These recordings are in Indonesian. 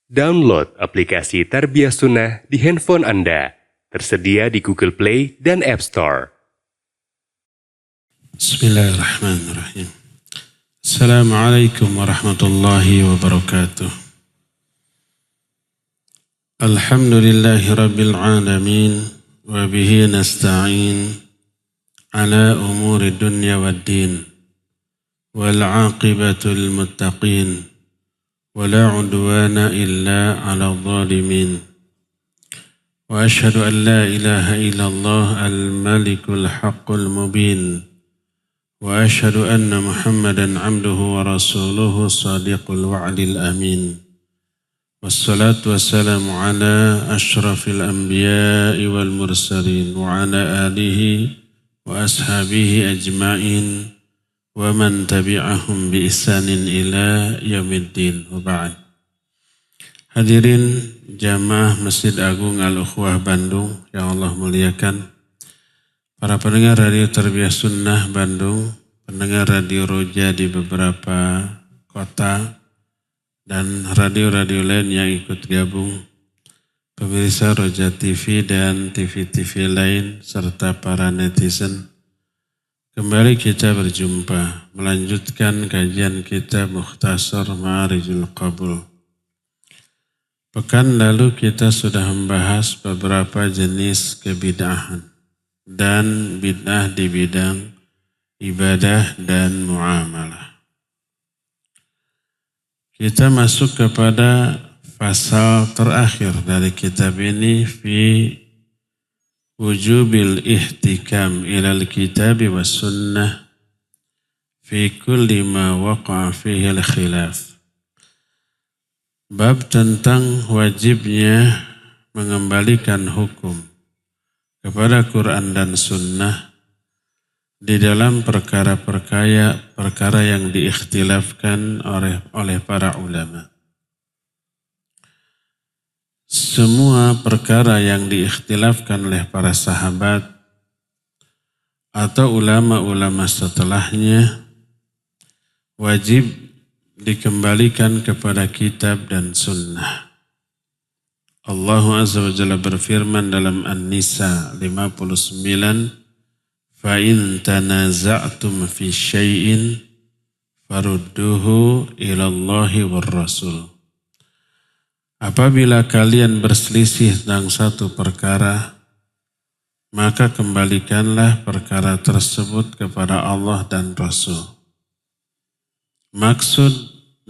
Download aplikasi Tarbiyah Sunnah di handphone Anda. Tersedia di Google Play dan App Store. Bismillahirrahmanirrahim. Assalamualaikum warahmatullahi wabarakatuh. Alhamdulillahi rabbil alamin. Wa bihi nasta'in ala umuri dunya wad din. Wal aqibatul muttaqin. ولا عدوان إلا على الظالمين وأشهد أن لا إله إلا الله الملك الحق المبين وأشهد أن محمدا عبده ورسوله الصادق الوعد الأمين والصلاة والسلام على أشرف الأنبياء والمرسلين وعلى آله وأصحابه أجمعين wa man tabi'ahum bi ihsanin ila yaumiddin wa ba'd. Hadirin jamaah Masjid Agung Al-Ukhwah Bandung yang Allah muliakan, para pendengar Radio Tarbiyah Sunnah Bandung, pendengar Radio Roja di beberapa kota, dan radio-radio lain yang ikut gabung, pemirsa Roja TV dan TV-TV lain, serta para netizen. Kembali kita berjumpa, melanjutkan kajian kitab Mukhtasar Ma'arijul Qabul. Pekan lalu kita sudah membahas beberapa jenis kebid'ahan dan bid'ah di bidang ibadah dan muamalah. Kita masuk kepada pasal terakhir dari kitab ini, fi wujubil ihtikam ilal kitabi was sunnah fi kulli ma waqa'a fihi al-khilaf. Bab tentang wajibnya mengembalikan hukum kepada Quran dan sunnah di dalam perkara yang diikhtilafkan oleh para ulama. Semua perkara yang diikhtilafkan oleh para sahabat atau ulama-ulama setelahnya wajib dikembalikan kepada kitab dan sunnah. Allah Azza wa Jalla berfirman dalam An-Nisa 59, فَإِن تَنَازَعْتُمْ فِي شَيْءٍ فَرُدُّوهُ إِلَى اللَّهِ وَالرَّسُولِ. Apabila kalian berselisih tentang satu perkara, maka kembalikanlah perkara tersebut kepada Allah dan Rasul. Maksud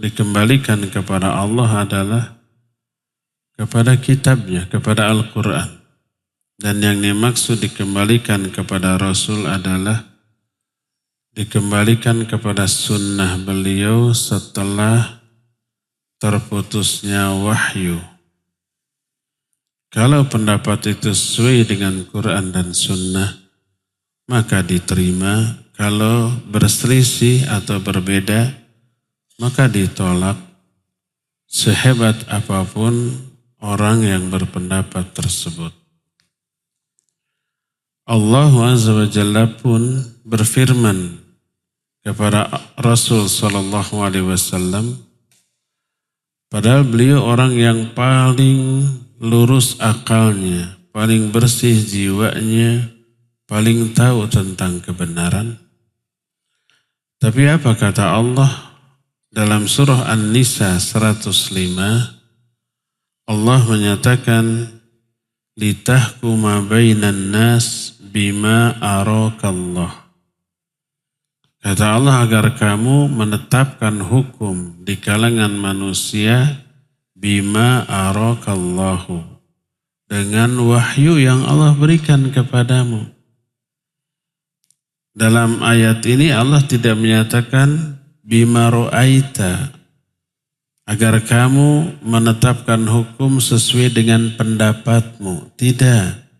dikembalikan kepada Allah adalah kepada kitabnya, kepada Al-Quran. Dan yang dimaksud dikembalikan kepada Rasul adalah dikembalikan kepada sunnah beliau setelah terputusnya wahyu. Kalau pendapat itu sesuai dengan Quran dan sunnah, maka diterima. Kalau berselisih atau berbeda, maka ditolak, sehebat apapun orang yang berpendapat tersebut. Allah Azza wa Jalla pun berfirman kepada Rasul sallallahu alaihi wasallam, padahal beliau orang yang paling lurus akalnya, paling bersih jiwanya, paling tahu tentang kebenaran. Tapi apa kata Allah dalam surah An-Nisa 105? Allah menyatakan, litahkuma bainan nas bima arakallah. Kata Allah, agar kamu menetapkan hukum di kalangan manusia bima arakallahu, dengan wahyu yang Allah berikan kepadamu. Dalam ayat ini Allah tidak menyatakan bima ra'aita, agar kamu menetapkan hukum sesuai dengan pendapatmu. Tidak.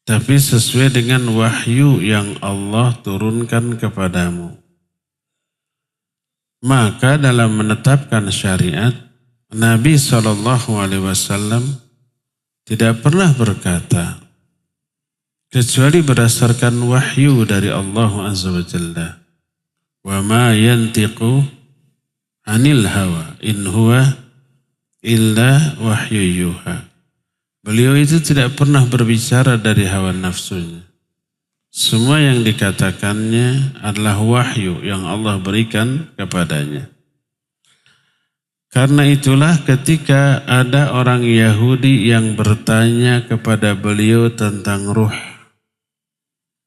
Tapi sesuai dengan wahyu yang Allah turunkan kepadamu. Maka dalam menetapkan syariat, Nabi SAW tidak pernah berkata, kecuali berdasarkan wahyu dari Allah Azza wa Jalla. Wa ma yantiqu anil hawa in huwa illa wahyu yuha. Beliau itu tidak pernah berbicara dari hawa nafsunya. Semua yang dikatakannya adalah wahyu yang Allah berikan kepadanya. Karena itulah ketika ada orang Yahudi yang bertanya kepada beliau tentang ruh,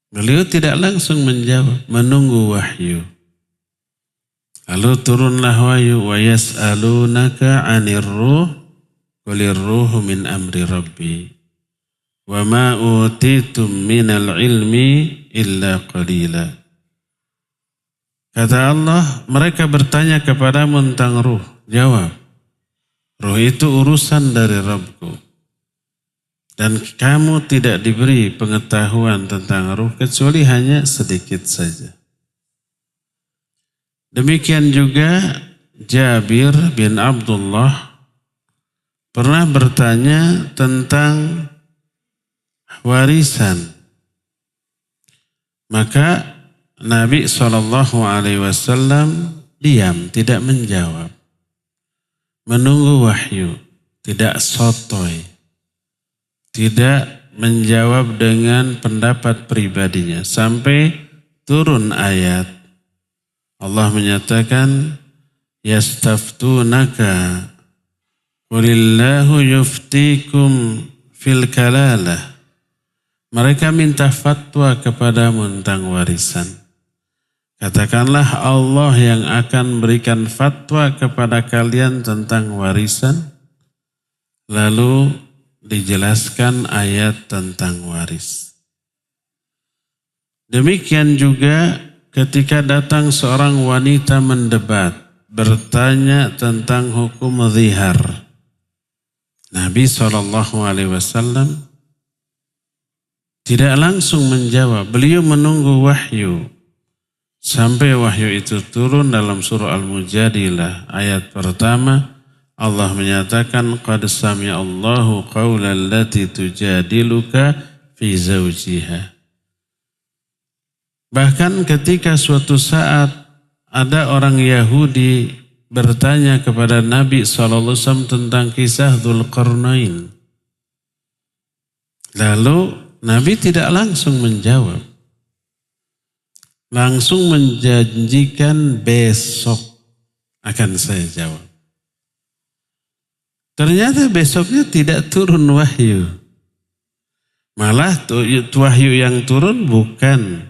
beliau tidak langsung menjawab, menunggu wahyu. Lalu turunlah wahyu, wa yas'alunaka 'anir ruh qulir ruhu min amri rabbi wa ma utitum minal ilmi illa qalila. Kata Allah, mereka bertanya kepadamu tentang ruh. Jawab, ruh itu urusan dari Rabbku. Dan kamu tidak diberi pengetahuan tentang ruh kecuali hanya sedikit saja. Demikian juga Jabir bin Abdullah pernah bertanya tentang warisan. Maka Nabi SAW diam, tidak menjawab. Menunggu wahyu, tidak sotoy, tidak menjawab dengan pendapat pribadinya. Sampai turun ayat. Allah menyatakan, yastaftunaka qulillahu yuftikum fil kalalah. Mereka minta fatwa kepadamu tentang warisan. Katakanlah Allah yang akan berikan fatwa kepada kalian tentang warisan. Lalu dijelaskan ayat tentang waris. Demikian juga ketika datang seorang wanita mendebat, bertanya tentang hukum zihar. Nabi SAW tidak langsung menjawab, beliau menunggu wahyu. Sampai wahyu itu turun dalam surah Al-Mujadilah ayat pertama, Allah menyatakan qad sami'a Allahu qaulal lati tujadiluka fi zawjiha. Bahkan ketika suatu saat ada orang Yahudi bertanya kepada Nabi SAW tentang kisah Dzulqarnain. Lalu Nabi tidak langsung menjawab. Langsung menjanjikan besok akan saya jawab. Ternyata besoknya tidak turun wahyu. Malah wahyu yang turun bukan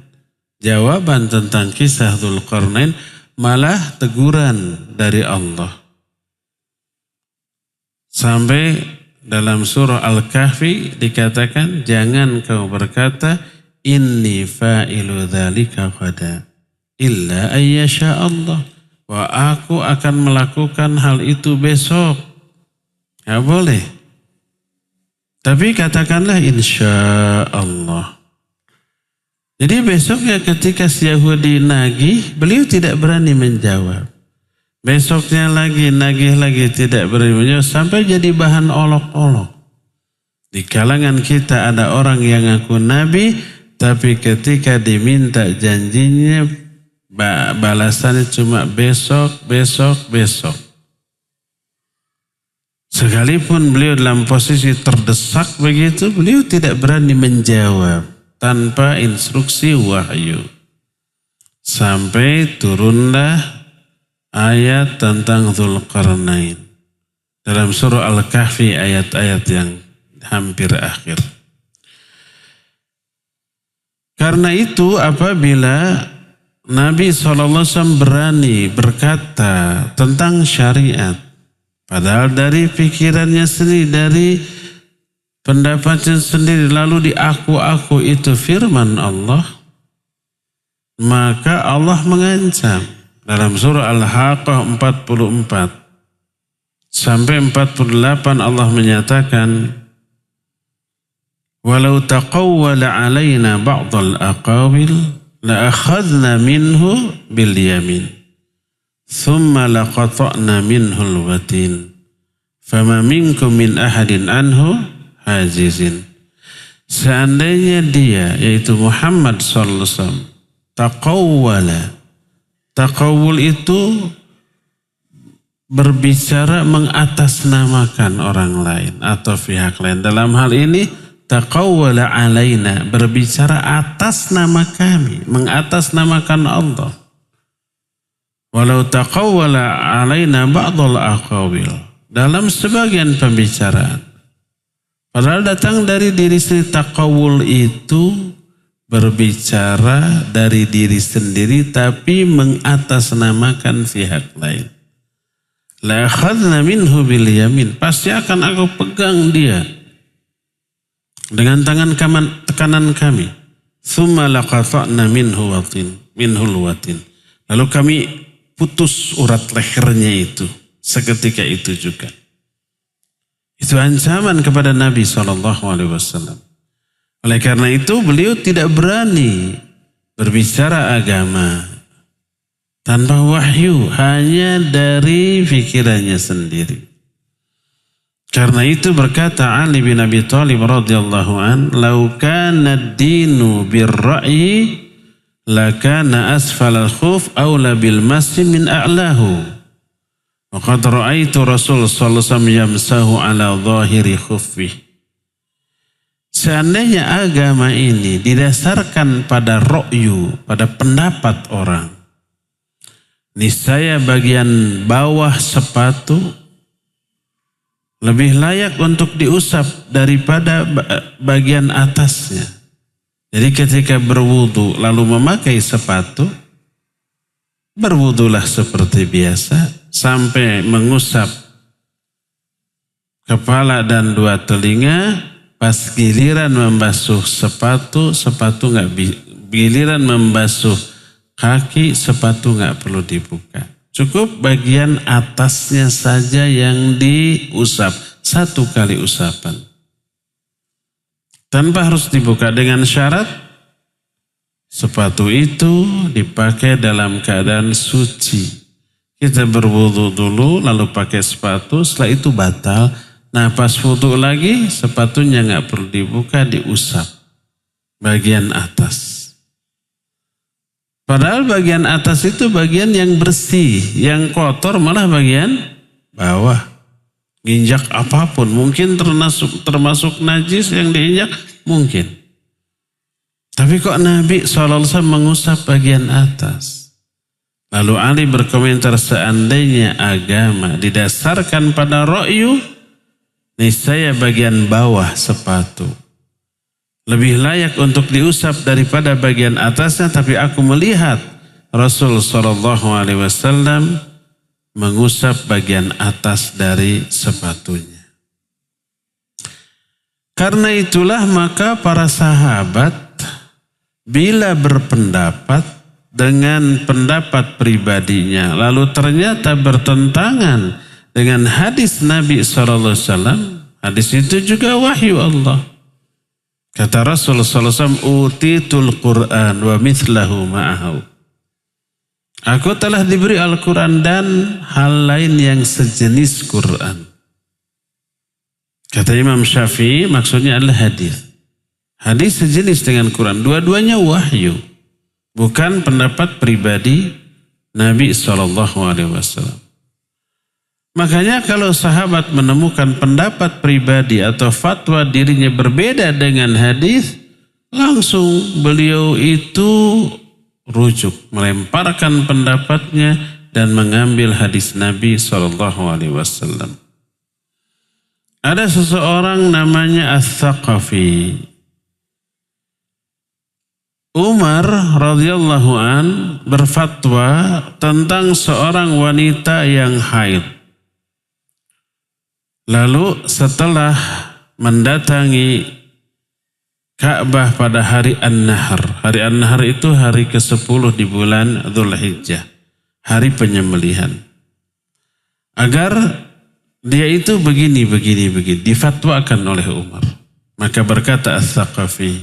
jawaban tentang kisah Dzulqarnain, malah teguran dari Allah. Sampai dalam surah Al-Kahfi dikatakan, jangan kau berkata, inni fa'ilu dzalika qada illa ayyasha Allah. Wa aku akan melakukan hal itu besok. Gak boleh. Tapi katakanlah insya Allah. Jadi besoknya ketika si Yahudi nagih, beliau tidak berani menjawab. Besoknya lagi, nagih lagi, tidak berani menjawab. Sampai jadi bahan olok-olok. Di kalangan kita ada orang yang ngaku nabi, tapi ketika diminta janjinya, balasannya cuma besok. Sekalipun beliau dalam posisi terdesak begitu, beliau tidak berani menjawab tanpa instruksi wahyu. Sampai turunlah ayat tentang Dzulqarnain. Dalam surah Al-Kahfi ayat-ayat yang hampir akhir. Karena itu apabila Nabi SAW berani berkata tentang syariat, padahal dari pikirannya sendiri, dari pendapatnya sendiri, lalu diaku-aku itu firman Allah, maka Allah mengancam. Dalam surah Al-Haqqah 44 sampai 48 Allah menyatakan, walau taqawwala alaina ba'dal aqawil la akhadna minhu bil yamin thumma laqata'na minhu al-watin fama minkum min ahadin anhu hajizin. Seandainya dia, yaitu Muhammad sallallahu alaihi wasallam, taqawwala. Taqawul itu berbicara mengatasnamakan orang lain atau pihak lain. Dalam hal ini taqawwala alaina, berbicara atas nama kami, mengatasnamakan Allah. Walau taqawwala alaina ba'dul aqawil, dalam sebagian pembicaraan. Padahal datang dari diri sendiri. Taqawul itu berbicara dari diri sendiri tapi mengatasnamakan pihak lain. La akhadna minhu bil yamin, pasti akan aku pegang dia dengan tangan kanan kami. Tsumma laqata'na minhu watin. Lalu kami putus urat lehernya itu seketika itu juga. Itu ancaman kepada Nabi SAW. Oleh karena itu beliau tidak berani berbicara agama tanpa wahyu, hanya dari pikirannya sendiri. Karena itu berkata Ali bin Abi Thalib radhiyallahu an, "Lau kana ad-dinu bir-ra'yi lakana asfal al-khuf aula bil masi min a'lahu. Wa qad ra'aitu Rasul sallallahu alaihi wasallam yamsahu ala dhahiri khuffi." Seandainya agama ini didasarkan pada ra'yu, pada pendapat orang, niscaya bagian bawah sepatu lebih layak untuk diusap daripada bagian atasnya. Jadi ketika berwudu lalu memakai sepatu, berwudulah seperti biasa sampai mengusap kepala dan dua telinga. Pas giliran membasuh sepatu nggak, giliran membasuh kaki, sepatu nggak perlu dibuka. Cukup bagian atasnya saja yang diusap, satu kali usapan. Tanpa harus dibuka, dengan syarat sepatu itu dipakai dalam keadaan suci. Kita berwudu dulu, lalu pakai sepatu, setelah itu batal. Nah pas wudu lagi, sepatunya nggak perlu dibuka, diusap bagian atas. Padahal bagian atas itu bagian yang bersih, yang kotor malah bagian bawah. Nginjak apapun, mungkin termasuk najis yang diinjak, mungkin. Tapi kok Nabi SAW mengusap bagian atas? Lalu Ali berkomentar, seandainya agama didasarkan pada ra'yu, niscaya bagian bawah sepatu lebih layak untuk diusap daripada bagian atasnya. Tapi aku melihat Rasul SAW mengusap bagian atas dari sepatunya. Karena itulah maka para sahabat bila berpendapat dengan pendapat pribadinya lalu ternyata bertentangan dengan hadis Nabi SAW, hadis itu juga wahyu Allah. Kata Rasulullah SAW, "Utitul Qur'an wa mithlahu ma'ahu." Aku telah diberi Al-Quran dan hal lain yang sejenis Quran. Kata Imam Syafi'i, maksudnya adalah hadis. Hadis sejenis dengan Quran. Dua-duanya wahyu. Bukan pendapat pribadi Nabi SAW. Makanya kalau sahabat menemukan pendapat pribadi atau fatwa dirinya berbeda dengan hadis, langsung beliau itu rujuk, melemparkan pendapatnya dan mengambil hadis Nabi SAW. Ada seseorang namanya Ats-Tsaqafi. Umar radhiyallahu an berfatwa tentang seorang wanita yang haid. Lalu setelah mendatangi Ka'bah pada hari An-Nahr. Hari An-Nahr itu hari ke-10 di bulan Dzulhijjah. Hari penyembelihan. Agar dia itu begini. Difatwakan oleh Umar. Maka berkata Ats-Tsaqafi,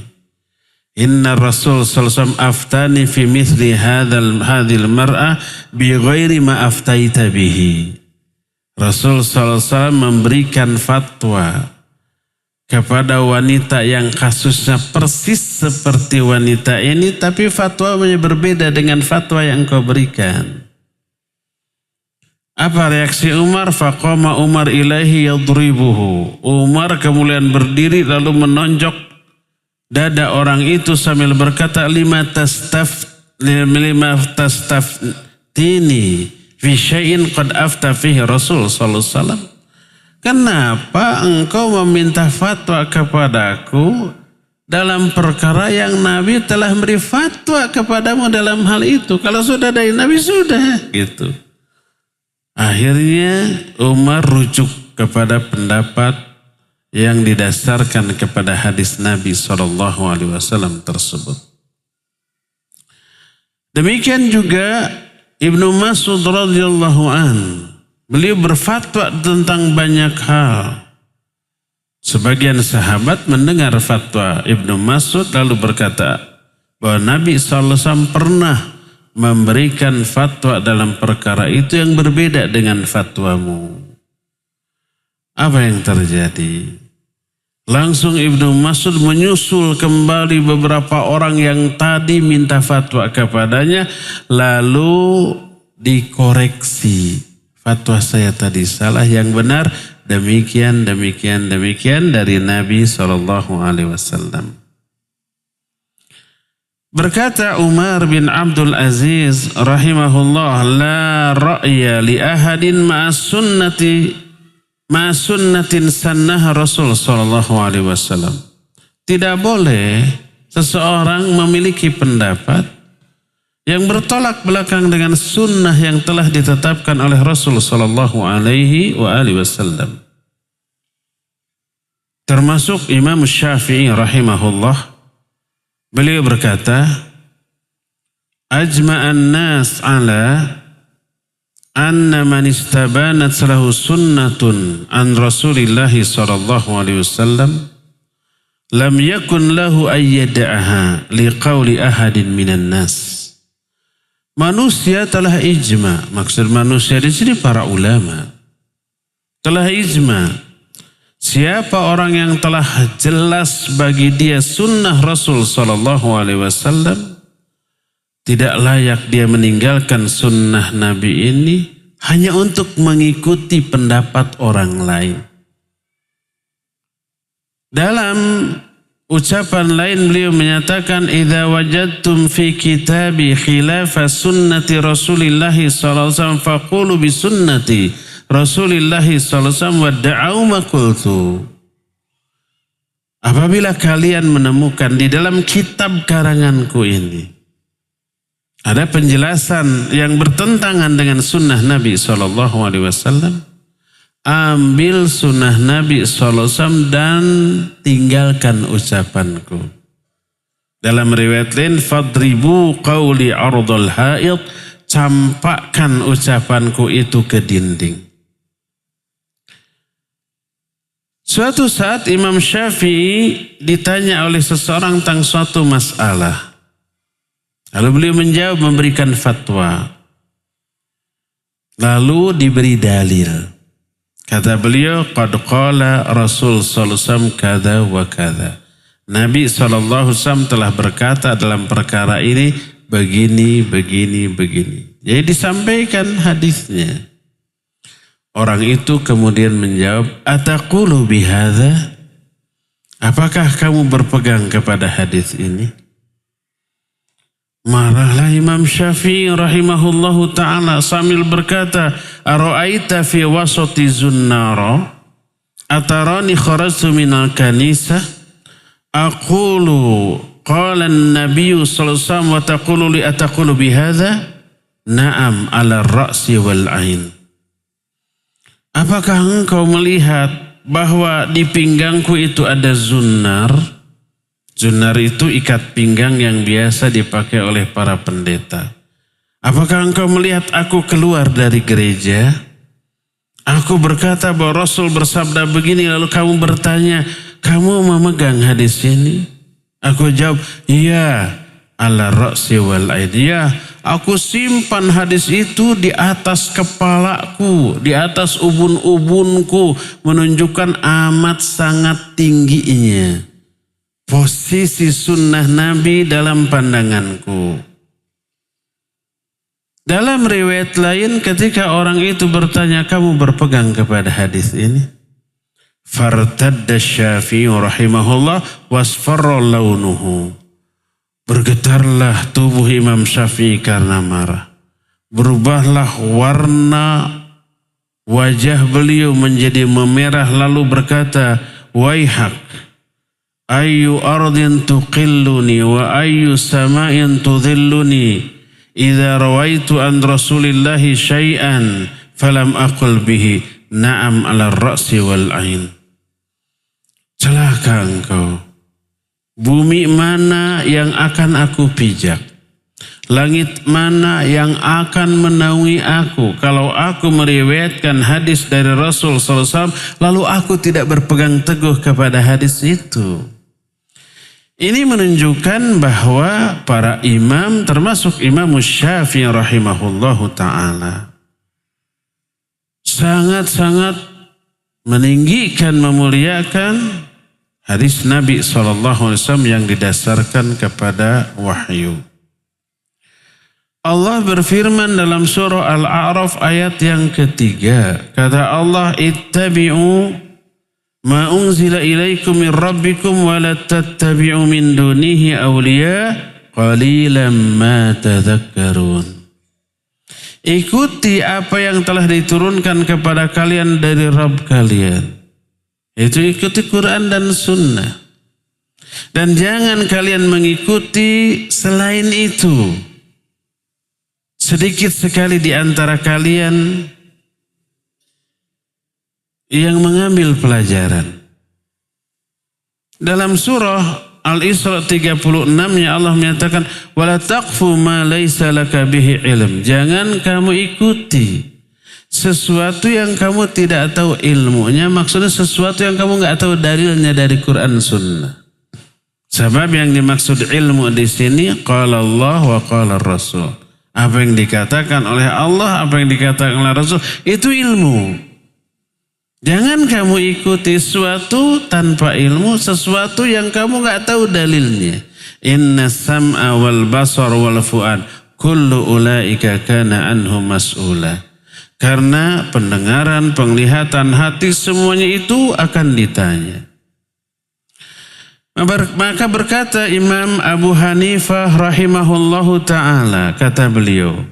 "Inna Rasul sallallahu aftani fi mithli hadhil mar'ah bi ghairi ma aftaita bihi." Rasul SAW memberikan fatwa kepada wanita yang kasusnya persis seperti wanita ini, tapi fatwanya berbeda dengan fatwa yang kau berikan. Apa reaksi Umar? Faqama Umar ilaihi yadribuhu. Umar kemudian berdiri lalu menonjok dada orang itu sambil berkata, lima tastaftini fi syai'in qad afta fihi Rasul sallallahu alaihi wasallam. Kenapa engkau meminta fatwa kepadaku dalam perkara yang Nabi telah beri fatwa kepadamu dalam hal itu? Kalau sudah dari Nabi sudah gitu. Akhirnya Umar rujuk kepada pendapat yang didasarkan kepada hadis Nabi SAW tersebut. Demikian juga Ibnu Mas'ud radhiyallahu an, beliau berfatwa tentang banyak hal. Sebagian sahabat mendengar fatwa Ibnu Mas'ud lalu berkata bahwa Nabi SAW pernah memberikan fatwa dalam perkara itu yang berbeda dengan fatwamu. Apa yang terjadi? Langsung Ibnu Mas'ud menyusul kembali beberapa orang yang tadi minta fatwa kepadanya, lalu dikoreksi. Fatwa saya tadi salah, yang benar demikian dari Nabi SAW. Berkata Umar bin Abdul Aziz rahimahullah, la ra'ya li ahadin ma'sunnatin sannaha Rasul SAW. Tidak boleh seseorang memiliki pendapat yang bertolak belakang dengan sunnah yang telah ditetapkan oleh Rasul SAW. Termasuk Imam Syafi'i rahimahullah, beliau berkata, ajma'an nas ala anna man istabanat lahu sunnatun an Rasulillah sallallahu alaihi wasallam lam yakun lahu ayyada'aha liqauli ahadin minan nas. Manusia telah ijma, maksud manusia di sini para ulama, telah ijma. Siapa orang yang telah jelas bagi dia sunnah Rasul sallallahu alaihi wasallam, tidak layak dia meninggalkan sunnah Nabi ini hanya untuk mengikuti pendapat orang lain. Dalam ucapan lain beliau menyatakan, idza wajadtum fi kitabi khilafa sunnati Rasulillah sallallahu alaihi wasallam faqulu bi sunnati Rasulillah sallallahu alaihi wasallam wa da'u ma qultu. Apabila kalian menemukan di dalam kitab karanganku ini ada penjelasan yang bertentangan dengan sunnah Nabi SAW, ambil sunnah Nabi SAW dan tinggalkan ucapanku. Dalam riwayat lain, fadribu qawli ardul haid, campakkan ucapanku itu ke dinding. Suatu saat Imam Syafi'i ditanya oleh seseorang tentang suatu masalah. Lalu beliau menjawab, memberikan fatwa. Lalu diberi dalil. Kata beliau, qad qala Rasul sallallahu alaihi wasallam kada wa kada. Nabi sallallahu alaihi wasallam telah berkata dalam perkara ini begini. Jadi disampaikan hadisnya. Orang itu kemudian menjawab, ataqulu bihadza? Apakah kamu berpegang kepada hadis ini? Marahlah Imam Syafi'i rahimahullahu ta'ala sambil berkata, ara'aita fi wasati zunnara atarani kharajtu minal kanisa aqulu qala an-nabiyyu sallallahu alaihi wasallam wa taqulu li ataqulu bihadza? Na'am ala ar-ra'si wal 'ain. Apakah engkau melihat bahwa di pinggangku itu ada zunnar? Zunnar itu ikat pinggang yang biasa dipakai oleh para pendeta. Apakah engkau melihat aku keluar dari gereja? Aku berkata bahwa Rasul bersabda begini, lalu kamu bertanya, kamu memegang hadis ini? Aku jawab, iya, ala ra'si wal aid. Ya, aku simpan hadis itu di atas kepalaku, di atas ubun-ubunku, menunjukkan amat sangat tingginya posisi sunnah Nabi dalam pandanganku. Dalam riwayat lain ketika orang itu bertanya, kamu berpegang kepada hadis ini? Fartadda Syafi'i rahimahullah wasfarra launuhu. Bergetarlah tubuh Imam Syafi'i karena marah. Berubahlah warna wajah beliau menjadi memerah lalu berkata, waihak, ayyu ardin tuqilluni wa ayyu sama'in tudhilluni. Idza rawaitu an Rasulillahi syai'an falam aqul bihi na'am 'ala ar-ra'si wal 'ain. Celaka engkau. Bumi mana yang akan aku pijak? Langit mana yang akan menaungi aku kalau aku meriwayatkan hadis dari Rasul SAW lalu aku tidak berpegang teguh kepada hadis itu? Ini menunjukkan bahwa para imam termasuk Imam Syafi'i rahimahullahu ta'ala sangat-sangat meninggikan, memuliakan hadis Nabi SAW yang didasarkan kepada wahyu. Allah berfirman dalam surah Al-A'raf ayat yang ketiga. Kata Allah, ittabi'u ma unzila ilaikum min rabbikum wa la tattabi'u min dunihi awliya qalilan ma tadhakkarun. Ikuti apa yang telah diturunkan kepada kalian dari Rabb kalian. Itu ikuti Quran dan Sunnah. Dan jangan kalian mengikuti selain itu. Sedikit sekali di antara kalian yang mengambil pelajaran. Dalam surah Al-Isra 36-nya Allah menyatakan wala taqfu ma laisa laka bihi ilm. Jangan kamu ikuti sesuatu yang kamu tidak tahu ilmunya, maksudnya sesuatu yang kamu enggak tahu dalilnya dari Quran Sunnah. Sebab yang dimaksud ilmu di sini qala Allah wa qala Rasul. Apa yang dikatakan oleh Allah, apa yang dikatakan oleh Rasul itu ilmu. Jangan kamu ikuti sesuatu tanpa ilmu, sesuatu yang kamu enggak tahu dalilnya. Inna sam'a wal basar wal fu'ad kullu ulaika kana anhu mas'ula. Karena pendengaran, penglihatan, hati semuanya itu akan ditanya. Maka berkata Imam Abu Hanifah rahimahullahu ta'ala, kata beliau,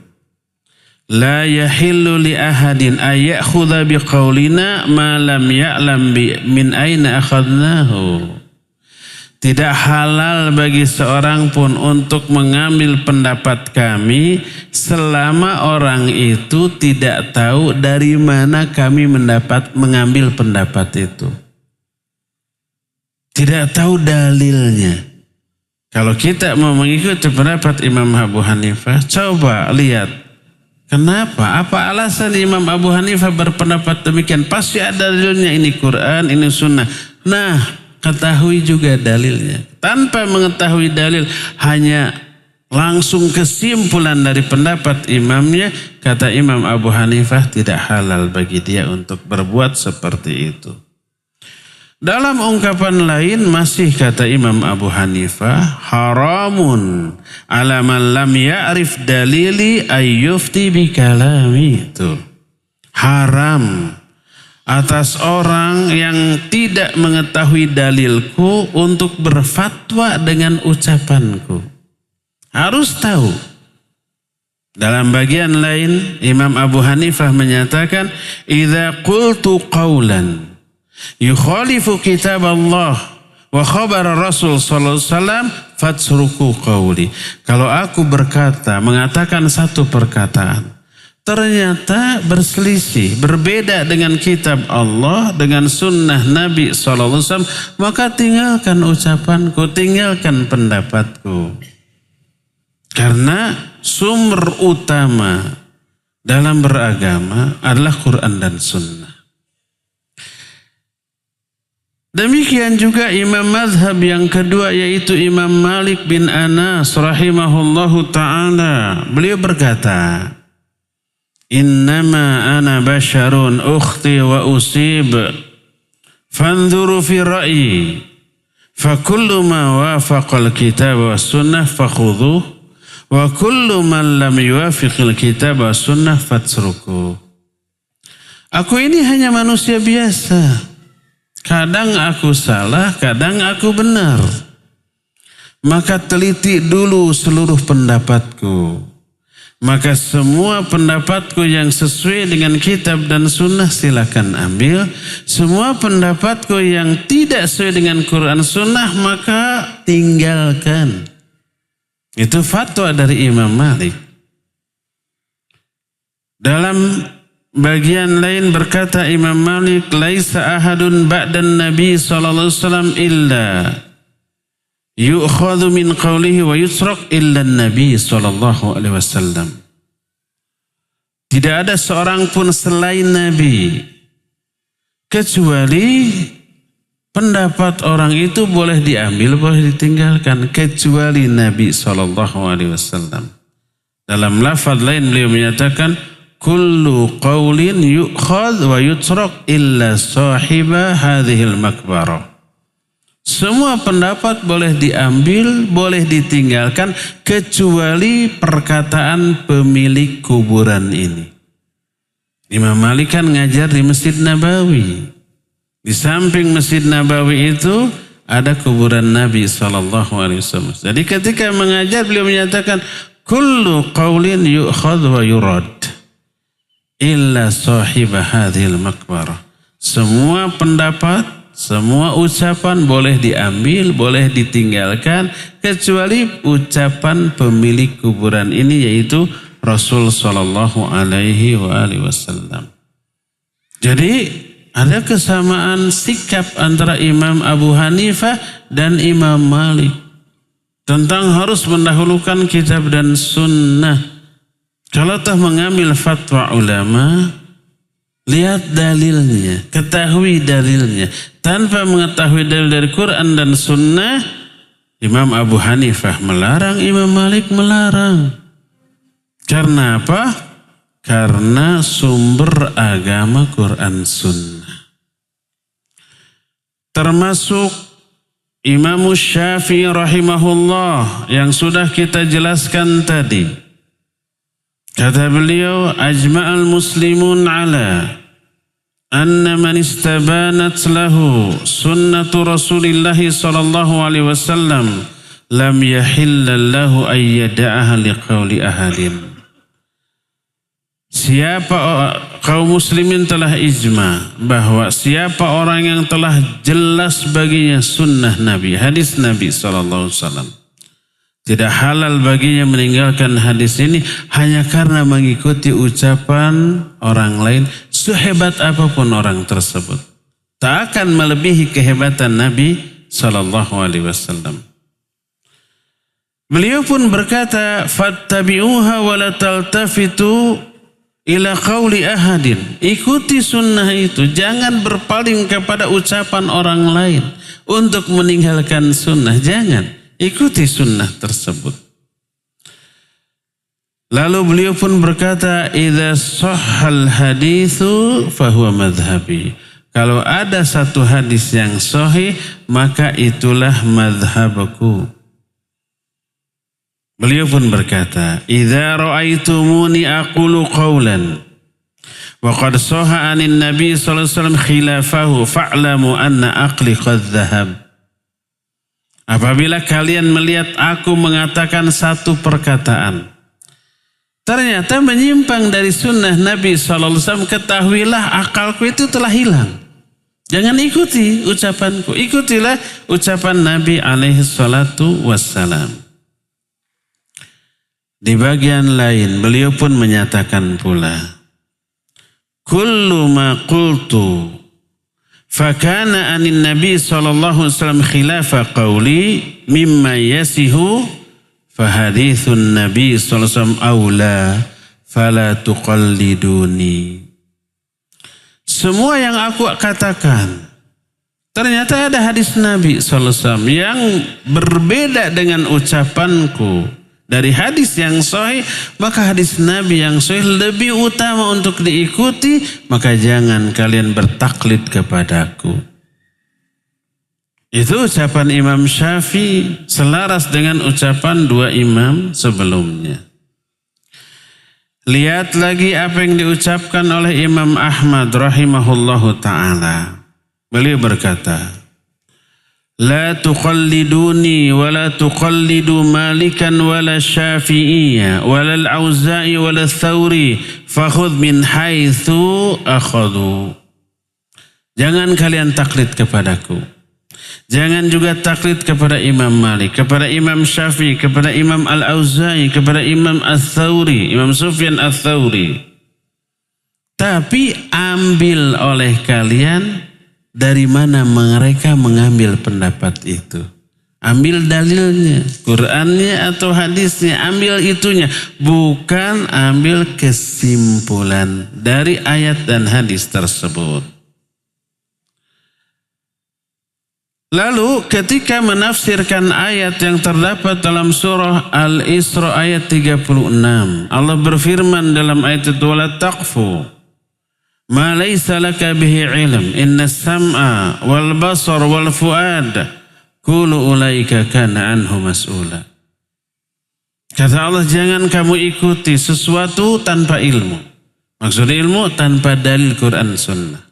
la yahillu li ahadin ayakhudha biqaulina ma lam ya'lam min aina akhadnahu. Tidak halal bagi seorang pun untuk mengambil pendapat kami selama orang itu tidak tahu dari mana kami mengambil pendapat itu. Tidak tahu dalilnya. Kalau kita mau mengikuti pendapat Imam Abu Hanifah, coba lihat. Kenapa? Apa alasan Imam Abu Hanifah berpendapat demikian? Pasti ada dalilnya, ini Quran, ini Sunnah. Nah, ketahui juga dalilnya. Tanpa mengetahui dalil, hanya langsung kesimpulan dari pendapat imamnya, kata Imam Abu Hanifah tidak halal bagi dia untuk berbuat seperti itu. Dalam ungkapan lain masih kata Imam Abu Hanifah, haramun ala man lam ya'rif dalili ayyufti bi kalami. Itu haram atas orang yang tidak mengetahui dalilku untuk berfatwa dengan ucapanku. Harus tahu. Dalam bagian lain Imam Abu Hanifah menyatakan, idza qultu qawlan yukhalifu kitab Allah wa khabar Rasul sallallahu alaihi wasallam fatsruku qawli. Kalau aku berkata, mengatakan satu perkataan, ternyata berselisih, berbeda dengan kitab Allah, dengan sunnah Nabi SAW, maka tinggalkan ucapanku, tinggalkan pendapatku. Karena sumber utama dalam beragama adalah Quran dan sunnah. Demikian juga imam mazhab yang kedua, yaitu Imam Malik bin Anas rahimahullahu ta'ala. Beliau berkata, innama ana basyarun ukhti wa usib fanzuru fi ra'yi fakullu ma wafaqal kitab wa sunnah fakhudhuh Wa kullu man lam yuwafiqil kitab wa sunnah fatsruku. Aku ini hanya manusia biasa. Kadang aku salah, kadang aku benar. Maka teliti dulu seluruh pendapatku. Maka semua pendapatku yang sesuai dengan kitab dan sunnah silakan ambil. Semua pendapatku yang tidak sesuai dengan Quran sunnah maka tinggalkan. Itu fatwa dari Imam Malik. Dalam bagian lain berkata Imam Malik, laisa ahadun ba'dan Nabi sallallahu alaihi wasallam illa yu'khadhu min qawlihi wa yusrak illa Nabi sallallahu alaihi wasallam. Tidak ada seorang pun selain Nabi kecuali pendapat orang itu boleh diambil, boleh ditinggalkan kecuali Nabi sallallahu alaihi wasallam. Dalam lafaz lain beliau menyatakan kullu qawlin yu'khadh wa yutrak illa sahiba hadhil makbarah. Semua pendapat boleh diambil, boleh ditinggalkan kecuali perkataan pemilik kuburan ini. Imam Malik kan ngajar di Masjid Nabawi. Di samping Masjid Nabawi itu ada kuburan Nabi SAW. Jadi ketika mengajar beliau menyatakan kullu qawlin yu'khadh wa yurad illa sahiba hadhil makbarah. Semua pendapat, semua ucapan boleh diambil, boleh ditinggalkan kecuali ucapan pemilik kuburan ini yaitu Rasul sallallahu alaihi wasallam. Jadi ada kesamaan sikap antara Imam Abu Hanifah dan Imam Malik tentang harus mendahulukan kitab dan sunnah. Kalau telah mengambil fatwa ulama, lihat dalilnya, ketahui dalilnya. Tanpa mengetahui dalil dari Quran dan sunnah, Imam Abu Hanifah melarang, Imam Malik melarang. Karena apa? Karena sumber agama Quran sunnah. Termasuk Imam Syafi'i rahimahullah yang sudah kita jelaskan tadi. Kata beliau, ajma'al muslimun ala anna man istabanat lahu sunnatu Rasulillah sallallahu alaihi wasallam lam yahilla lahu ay yada'aha liqauli ahadin. Siapa kaum muslimin telah ijma bahwa siapa orang yang telah jelas baginya sunnah Nabi, hadis Nabi sallallahu alaihi wasallam, tidak halal baginya meninggalkan hadis ini hanya karena mengikuti ucapan orang lain, sehebat apapun orang tersebut. Tak akan melebihi kehebatan Nabi sallallahu alaihi wasallam. Beliau pun berkata, fattabi'uha wa la taltafitu ila qauli ahadin. Ikuti sunnah itu, jangan berpaling kepada ucapan orang lain untuk meninggalkan sunnah, jangan. Ikuti sunnah tersebut. Lalu beliau pun berkata, idza sahhal haditsu fahuwa madhhabi. Kalau ada satu hadis yang sahih, maka itulah madhabku. Beliau pun berkata, idza ra'aitumuni aqulu qawlan wa qad sahha 'anin nabi sallallahu alaihi wasallam khilafahu fa'lamu anna aqli qad dhahab. Apabila kalian melihat aku mengatakan satu perkataan, ternyata menyimpang dari sunnah Nabi SAW, ketahuilah akalku itu telah hilang. Jangan ikuti ucapanku, ikutilah ucapan Nabi SAW. Di bagian lain beliau pun menyatakan pula, kullu ma qultu fakana anin Nabi sallallahu alaihi wasallam khilafa qawli mimma yasihu fahadithun Nabi sallallahu alaihi wasallam aula fala tuqalliduni. Semua yang aku katakan ternyata ada hadis Nabi sallallahu alaihi wasallam yang berbeda dengan ucapanku dari hadis yang sahih, maka hadis Nabi yang sahih lebih utama untuk diikuti, maka jangan kalian bertaklid kepadaku. Itu ucapan Imam Syafi'i selaras dengan ucapan dua imam sebelumnya. Lihat lagi apa yang diucapkan oleh Imam Ahmad rahimahullahu ta'ala. Beliau berkata, La tuqalliduni wa la tuqallidu Malikan wa la Syafi'iyya wa la al-Auza'i wa la Thawri fakhudh min haitsu akhadhu. Jangan kalian taklid kepadaku. Jangan juga taklid kepada Imam Malik, kepada Imam Syafi'i, kepada Imam Al-Auza'i, kepada Imam Al-Thawri, Imam Sufyan Al-Thawri. Tapi ambil oleh kalian dari mana mereka mengambil pendapat itu. Ambil dalilnya, Qur'annya atau hadisnya, ambil itunya. Bukan ambil kesimpulan dari ayat dan hadis tersebut. Lalu ketika menafsirkan ayat yang terdapat dalam surah Al-Isra ayat 36. Allah berfirman dalam ayat itu, Wala taqfu ma laysa laka bihi ilm inna sam'a wal basar wal fuad kullu ulaika kana anhu mas'ula. Kata Allah, jangan kamu ikuti sesuatu tanpa ilmu. Maksud ilmu tanpa dalil Quran Sunnah.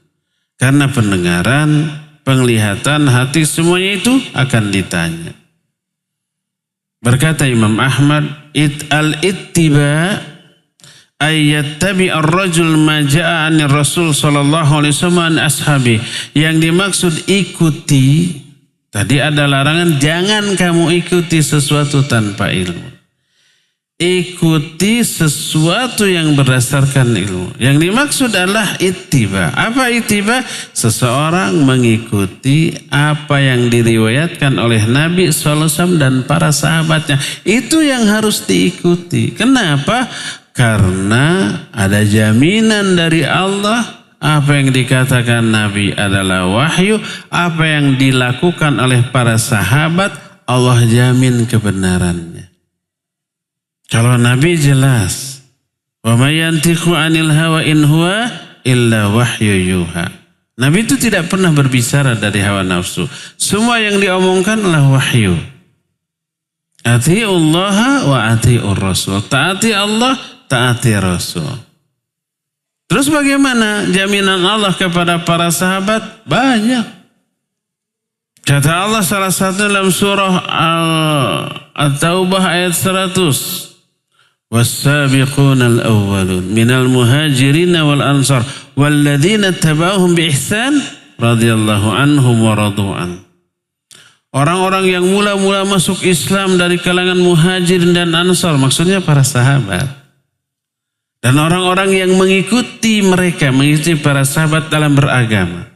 Karena pendengaran, penglihatan, hati, semuanya itu akan ditanya. Berkata Imam Ahmad, al-ittiba ayyattabi ar-rajul ma ja'a 'anir Rasul sallallahu alaihi wasallam an ashabi. Yang dimaksud ikuti, tadi ada larangan, jangan kamu ikuti sesuatu tanpa ilmu. Ikuti sesuatu yang berdasarkan ilmu. Yang dimaksud adalah ittiba. Apa ittiba? Seseorang mengikuti apa yang diriwayatkan oleh Nabi SAW dan para sahabatnya. Itu yang harus diikuti. Kenapa? Karena ada jaminan dari Allah. Apa yang dikatakan Nabi adalah wahyu. Apa yang dilakukan oleh para sahabat, Allah jamin kebenarannya. Kalau Nabi jelas, wa may yantiqu 'anil hawa in huwa illa wahyu yuha. Nabi itu tidak pernah berbicara dari hawa nafsu. Semua yang diomongkan adalah wahyu. Ati'ullaha wa ati'ur rasul. Taati Allah, taati Rasul. Terus bagaimana jaminan Allah kepada para sahabat? Banyak. Kata Allah salah satu dalam surah At-Taubah ayat 100. Was-sabiquna al-awwalun minal muhajirin wal ansar walladzina tabauhum bi ihsan radhiyallahu anhum wa radu'an. Orang-orang yang mula-mula masuk Islam dari kalangan muhajirin dan ansar, maksudnya para sahabat. Dan orang-orang yang mengikuti mereka, mengikuti para sahabat dalam beragama.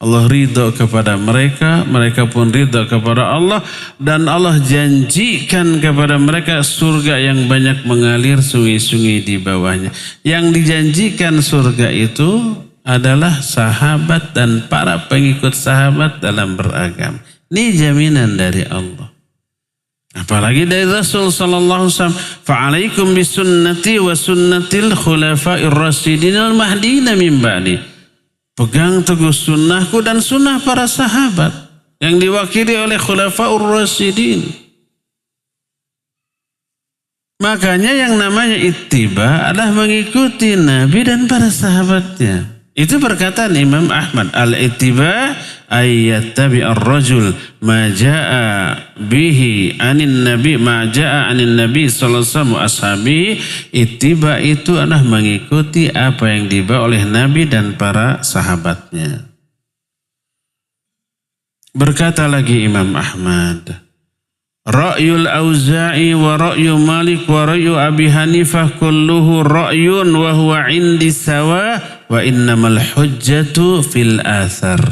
Allah ridho kepada mereka, mereka pun ridho kepada Allah. Dan Allah janjikan kepada mereka surga yang banyak mengalir sungai-sungai di bawahnya. Yang dijanjikan surga itu adalah sahabat dan para pengikut sahabat dalam beragama. Ini jaminan dari Allah. Apalagi dari Rasul sallallahu alaihi wasallam, fa'alaikum bisunnati wa sunnatil khulafa'ir rasyidin al-mahdiyina min ba'di. Pegang teguh sunnahku dan sunnah para sahabat yang diwakili oleh khulafa'ur rasyidin. Makanya yang namanya ittiba adalah mengikuti Nabi dan para sahabatnya. Itu perkataan Imam Ahmad. Al-ittiba ayyattabi ar-rajul ma ja'a bihi anin nabi ma ja'a anin nabi sallallahu alaihi wasallam ashabi. Ittiba itu adalah mengikuti apa yang dibawa oleh Nabi dan para sahabatnya. Berkata lagi Imam Ahmad, Ra'yul Auza'i wa ra'yu Malik wa ra'yu Abi Hanifah kulluhu ra'yun wa huwa indi sawa wa innamal hujjatu fil athar.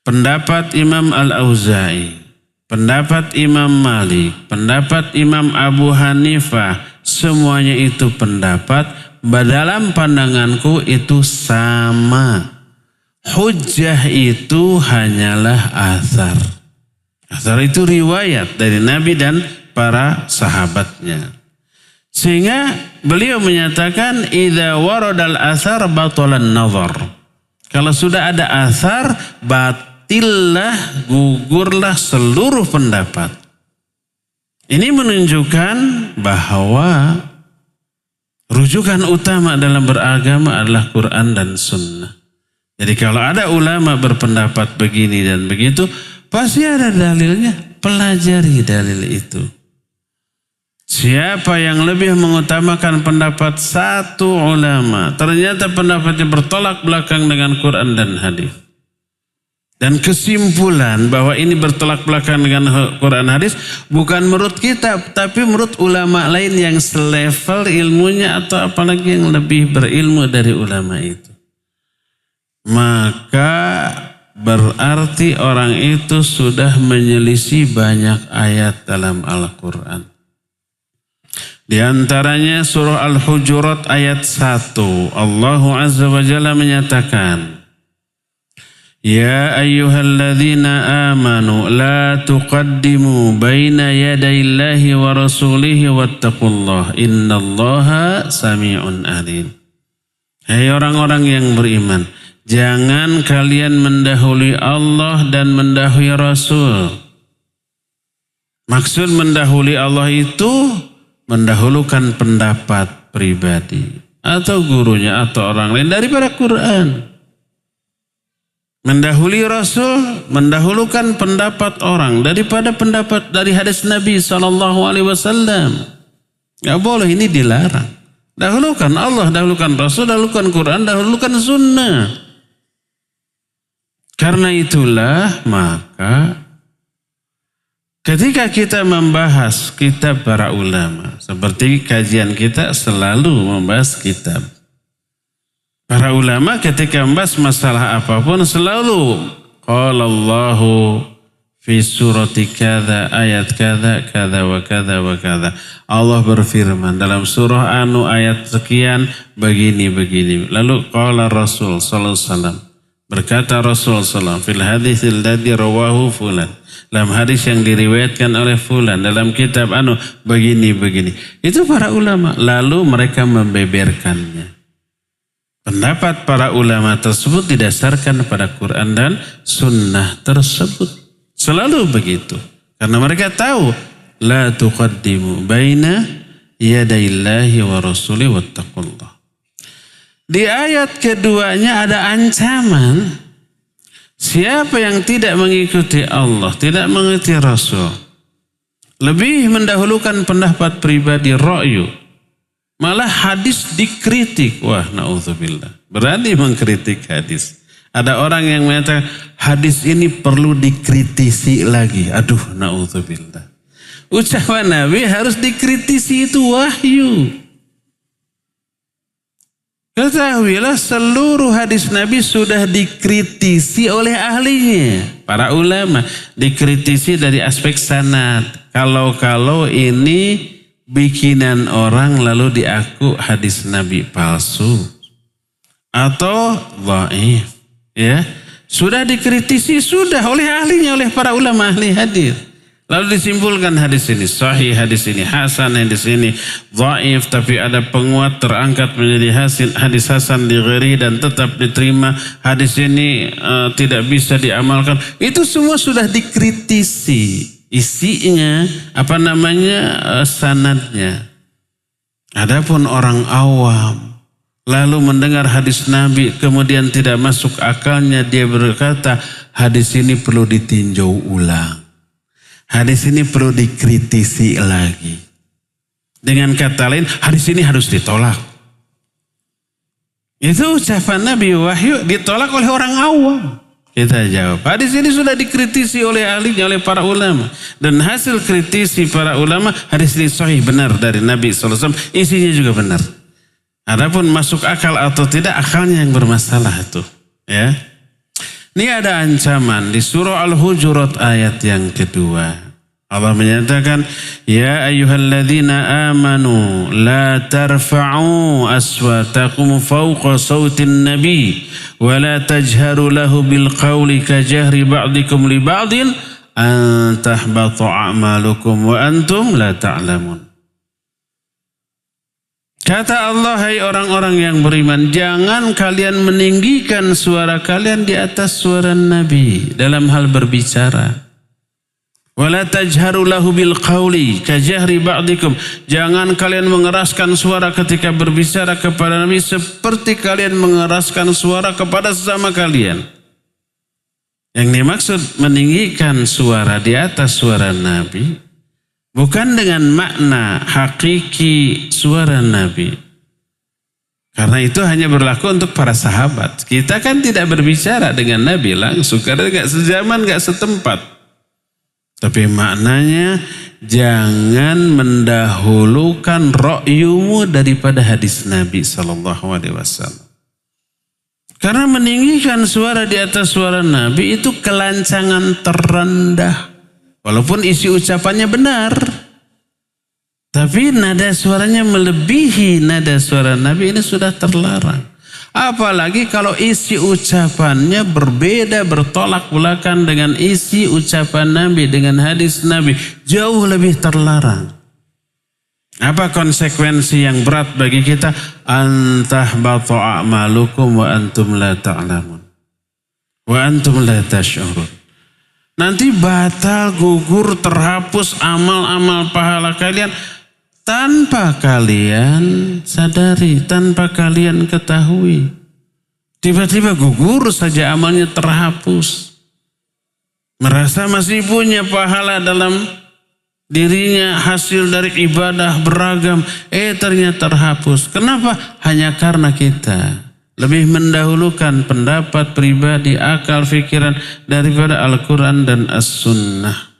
Pendapat Imam Al-Auza'i, pendapat Imam Malik, pendapat Imam Abu Hanifah, semuanya itu pendapat, dalam pandanganku itu sama. Hujjah itu hanyalah athar. Athar itu riwayat dari Nabi dan para sahabatnya. Sehingga beliau menyatakan idza waradal athar batalan nazar. Kalau sudah ada athar, batillah, gugurlah seluruh pendapat. Ini menunjukkan bahwa rujukan utama dalam beragama adalah Quran dan Sunnah. Jadi kalau ada ulama berpendapat begini dan begitu, pasti ada dalilnya. Pelajari dalil itu. Siapa yang lebih mengutamakan pendapat satu ulama, ternyata pendapatnya bertolak belakang dengan Quran dan hadis. Dan kesimpulan bahwa ini bertolak belakang dengan Quran hadis bukan menurut kita, tapi menurut ulama lain yang selevel ilmunya atau apalagi yang lebih berilmu dari ulama itu. Maka berarti orang itu sudah menyelisih banyak ayat dalam Al-Quran. Di antaranya surah Al-Hujurat ayat 1. Allah Azza wa Jalla menyatakan, Ya ayyuhalladzina amanu la tuqaddimu baina yadayillahi wa rasulihi wattaqullah innallaha sami'un alim. Hai orang-orang yang beriman, jangan kalian mendahului Allah dan mendahului Rasul. Maksud mendahului Allah itu mendahulukan pendapat pribadi atau gurunya atau orang lain daripada Quran. Mendahului Rasul, mendahulukan pendapat orang daripada pendapat dari hadis Nabi SAW. Gak boleh, ini dilarang. Dahulukan Allah, dahulukan Rasul, dahulukan Quran, dahulukan Sunnah. Karena itulah maka ketika kita membahas kitab para ulama, seperti kajian kita selalu membahas kitab para ulama, ketika membahas masalah apapun selalu qala Allahu fi surati kadza ayat kadza kadza wa kadza wa kadza. Allah berfirman dalam surah anu ayat sekian begini. Lalu qala Rasul sallallahu alaihi wasallam, berkata Rasul sallallahu fil haditsil ladzi rawahu fulan, dalam hadis yang diriwayatkan oleh fulan dalam kitab anu begini. Itu para ulama, lalu mereka membeberkannya. Pendapat para ulama tersebut didasarkan pada Quran dan Sunnah tersebut. Selalu begitu. Karena mereka tahu la tuqaddimu baina yadayillahi wa rasuli wattaqullah. Di ayat keduanya ada ancaman. Siapa yang tidak mengikuti Allah, tidak mengikuti Rasul, lebih mendahulukan pendapat pribadi ra'yu, malah hadis dikritik. Wah, na'udzubillah. Berani mengkritik hadis. Ada orang yang mengatakan hadis ini perlu dikritisi lagi. Aduh, na'udzubillah. Ucapan Nabi harus dikritisi, itu wahyu. Ketahuilah seluruh hadis Nabi sudah dikritisi oleh ahlinya. Para ulama dikritisi dari aspek sanad. Kalau ini bikinan orang lalu diaku hadis Nabi palsu atau dhaif, ya sudah dikritisi sudah oleh ahlinya, oleh para ulama ahli hadis, lalu disimpulkan hadis ini sahih, hadis ini hasan, hadis ini dhaif, tapi ada penguat terangkat menjadi hadis hasan di ghairi dan tetap diterima, hadis ini tidak bisa diamalkan. Itu semua sudah dikritisi. Isinya, sanadnya. Adapun orang awam lalu mendengar hadis Nabi kemudian tidak masuk akalnya, dia berkata hadis ini perlu ditinjau ulang. Hadis ini perlu dikritisi lagi. Dengan kata lain, hadis ini harus ditolak. Itu ucapan Nabi wahyu ditolak oleh orang awam. Kita jawab, hadis ini sudah dikritisi oleh ahlinya, oleh para ulama. Dan hasil kritisi para ulama, hadis ini sahih, benar dari Nabi SAW. Isinya juga benar. Adapun masuk akal atau tidak, akalnya yang bermasalah itu. Ya. Ini ada ancaman di surah Al-Hujurat ayat yang kedua. Allah menyatakan, Ya ayyuhalladzina amanu la tarfa'u aswatakum fawqa sawtin nabi wa la tajharu lahu bil qawli ka jahri ba'dikum li ba'din an tahbata a'malukum wa antum la ta'lamun. Kata Allah, hai orang-orang yang beriman, jangan kalian meninggikan suara kalian di atas suara Nabi dalam hal berbicara. Wala tajharu lahu bil qawli kajahri ba'dikum. Jangan kalian mengeraskan suara ketika berbicara kepada Nabi seperti kalian mengeraskan suara kepada sesama kalian. Yang dimaksud meninggikan suara di atas suara Nabi bukan dengan makna hakiki suara Nabi. Karena itu hanya berlaku untuk para sahabat. Kita kan tidak berbicara dengan Nabi langsung karena gak sejaman, gak setempat. Tapi maknanya jangan mendahulukan ra'yumu daripada hadis Nabi SAW. Karena meninggikan suara di atas suara Nabi itu kelancangan terendah. Walaupun isi ucapannya benar, tapi nada suaranya melebihi nada suara Nabi, ini sudah terlarang. Apalagi kalau isi ucapannya berbeda, bertolak belakang dengan isi ucapan Nabi, dengan hadis Nabi, jauh lebih terlarang. Apa konsekuensi yang berat bagi kita? Antahbatu a'malukum wa antum la ta'lamun wa antum la tash'urun. Nanti batal, gugur, terhapus amal-amal pahala kalian tanpa kalian sadari, tanpa kalian ketahui. Tiba-tiba gugur saja amalnya, terhapus. Merasa masih punya pahala dalam dirinya, hasil dari ibadah beragam. Ternyata terhapus. Kenapa? Hanya karena kita lebih mendahulukan pendapat pribadi, akal, fikiran daripada Al-Quran dan As-Sunnah.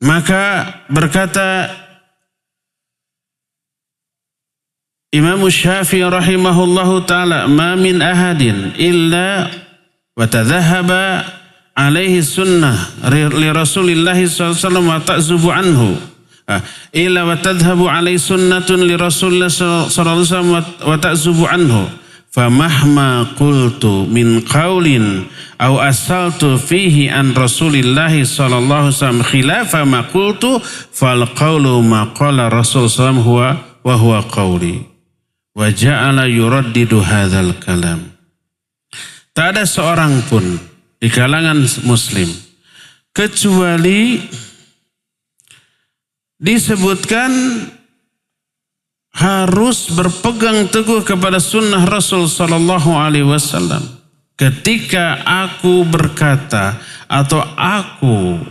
Maka berkata Imam Syafi'i rahimahullahu ta'ala, ma min ahadin illa wa tadhahaba alaihi sunnah li Rasulillahi SAW wa ta'zubu anhu. Illa wa tadhhabu alai sunnatun li Rasulullah sallallahu alaihi wasallam wa ta'zubu anhu famahma qultu min qaulin aw asaltu fihi an Rasulillah sallallahu alaihi wasallam khilafa ma qultu fal qawlu ma qala Rasul sallallahu alaihi wa huwa qawli wa ja'ala yuraddidu hadzal kalam. Tak ada seorang pun di kalangan muslim kecuali disebutkan harus berpegang teguh kepada sunnah Rasul sallallahu alaihi wasallam. Ketika aku berkata atau aku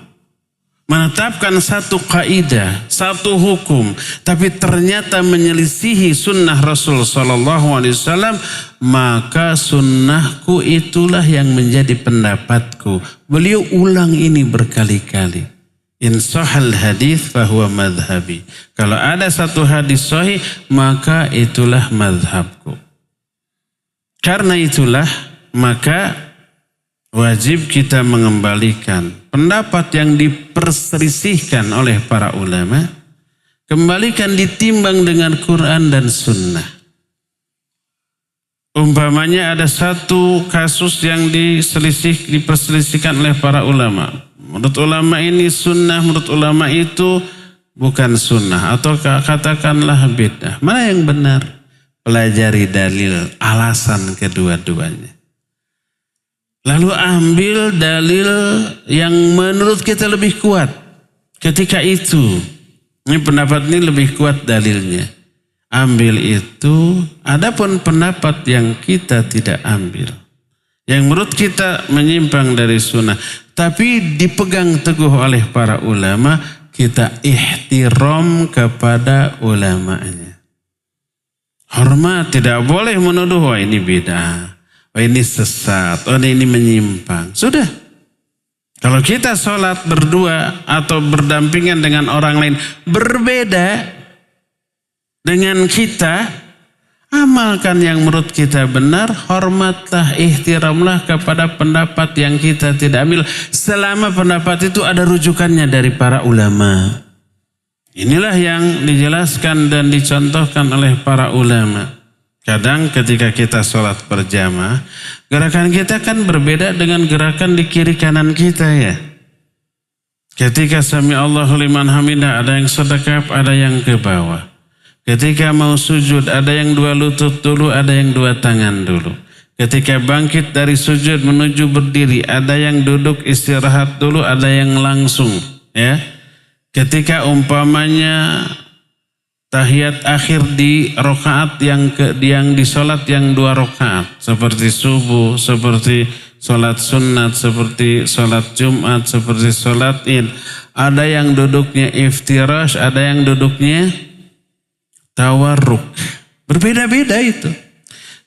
menetapkan satu kaidah, satu hukum, tapi ternyata menyelisihi sunnah Rasul sallallahu alaihi wasallam, maka sunnahku itulah yang menjadi pendapatku. Beliau ulang ini berkali-kali. In sahal hadis fahuwa madhabi. Kalau ada satu hadis sahih, maka itulah madhabku. Karena itulah, maka wajib kita mengembalikan pendapat yang diperselisihkan oleh para ulama, kembalikan ditimbang dengan Quran dan Sunnah. Umpamanya ada satu kasus yang diperselisihkan oleh para ulama. Menurut ulama ini sunnah, menurut ulama itu bukan sunnah. Atau katakanlah bid'ah. Mana yang benar? Pelajari dalil, alasan kedua-duanya. Lalu ambil dalil yang menurut kita lebih kuat. Ketika itu, ini pendapat ini lebih kuat dalilnya. Ambil itu, adapun pendapat yang kita tidak ambil, yang menurut kita menyimpang dari sunnah, tapi dipegang teguh oleh para ulama, kita ihtiram kepada ulamanya. Hormat, tidak boleh menuduh, wah ini bid'ah, wah ini sesat, wah ini menyimpang. Sudah. Kalau kita sholat berdua atau berdampingan dengan orang lain berbeda dengan kita, amalkan yang menurut kita benar, hormatlah, ihtiramlah kepada pendapat yang kita tidak ambil, selama pendapat itu ada rujukannya dari para ulama. Inilah yang dijelaskan dan dicontohkan oleh para ulama. Kadang ketika kita sholat berjamaah, gerakan kita kan berbeda dengan gerakan di kiri kanan kita ya. Ketika sami Allahu liman hamidah, ada yang sedekap, ada yang ke bawah. Ketika mau sujud, ada yang 2 lutut dulu, ada yang 2 tangan dulu. Ketika bangkit dari sujud menuju berdiri, ada yang duduk istirahat dulu, ada yang langsung. Ya, ketika umpamanya tahiyat akhir di rakaat yang di sholat yang 2 rakaat, seperti subuh, seperti sholat sunat, seperti sholat Jumat, seperti sholat Id, ada yang duduknya iftirash, ada yang duduknya tawarruk. Berbeda-beda itu.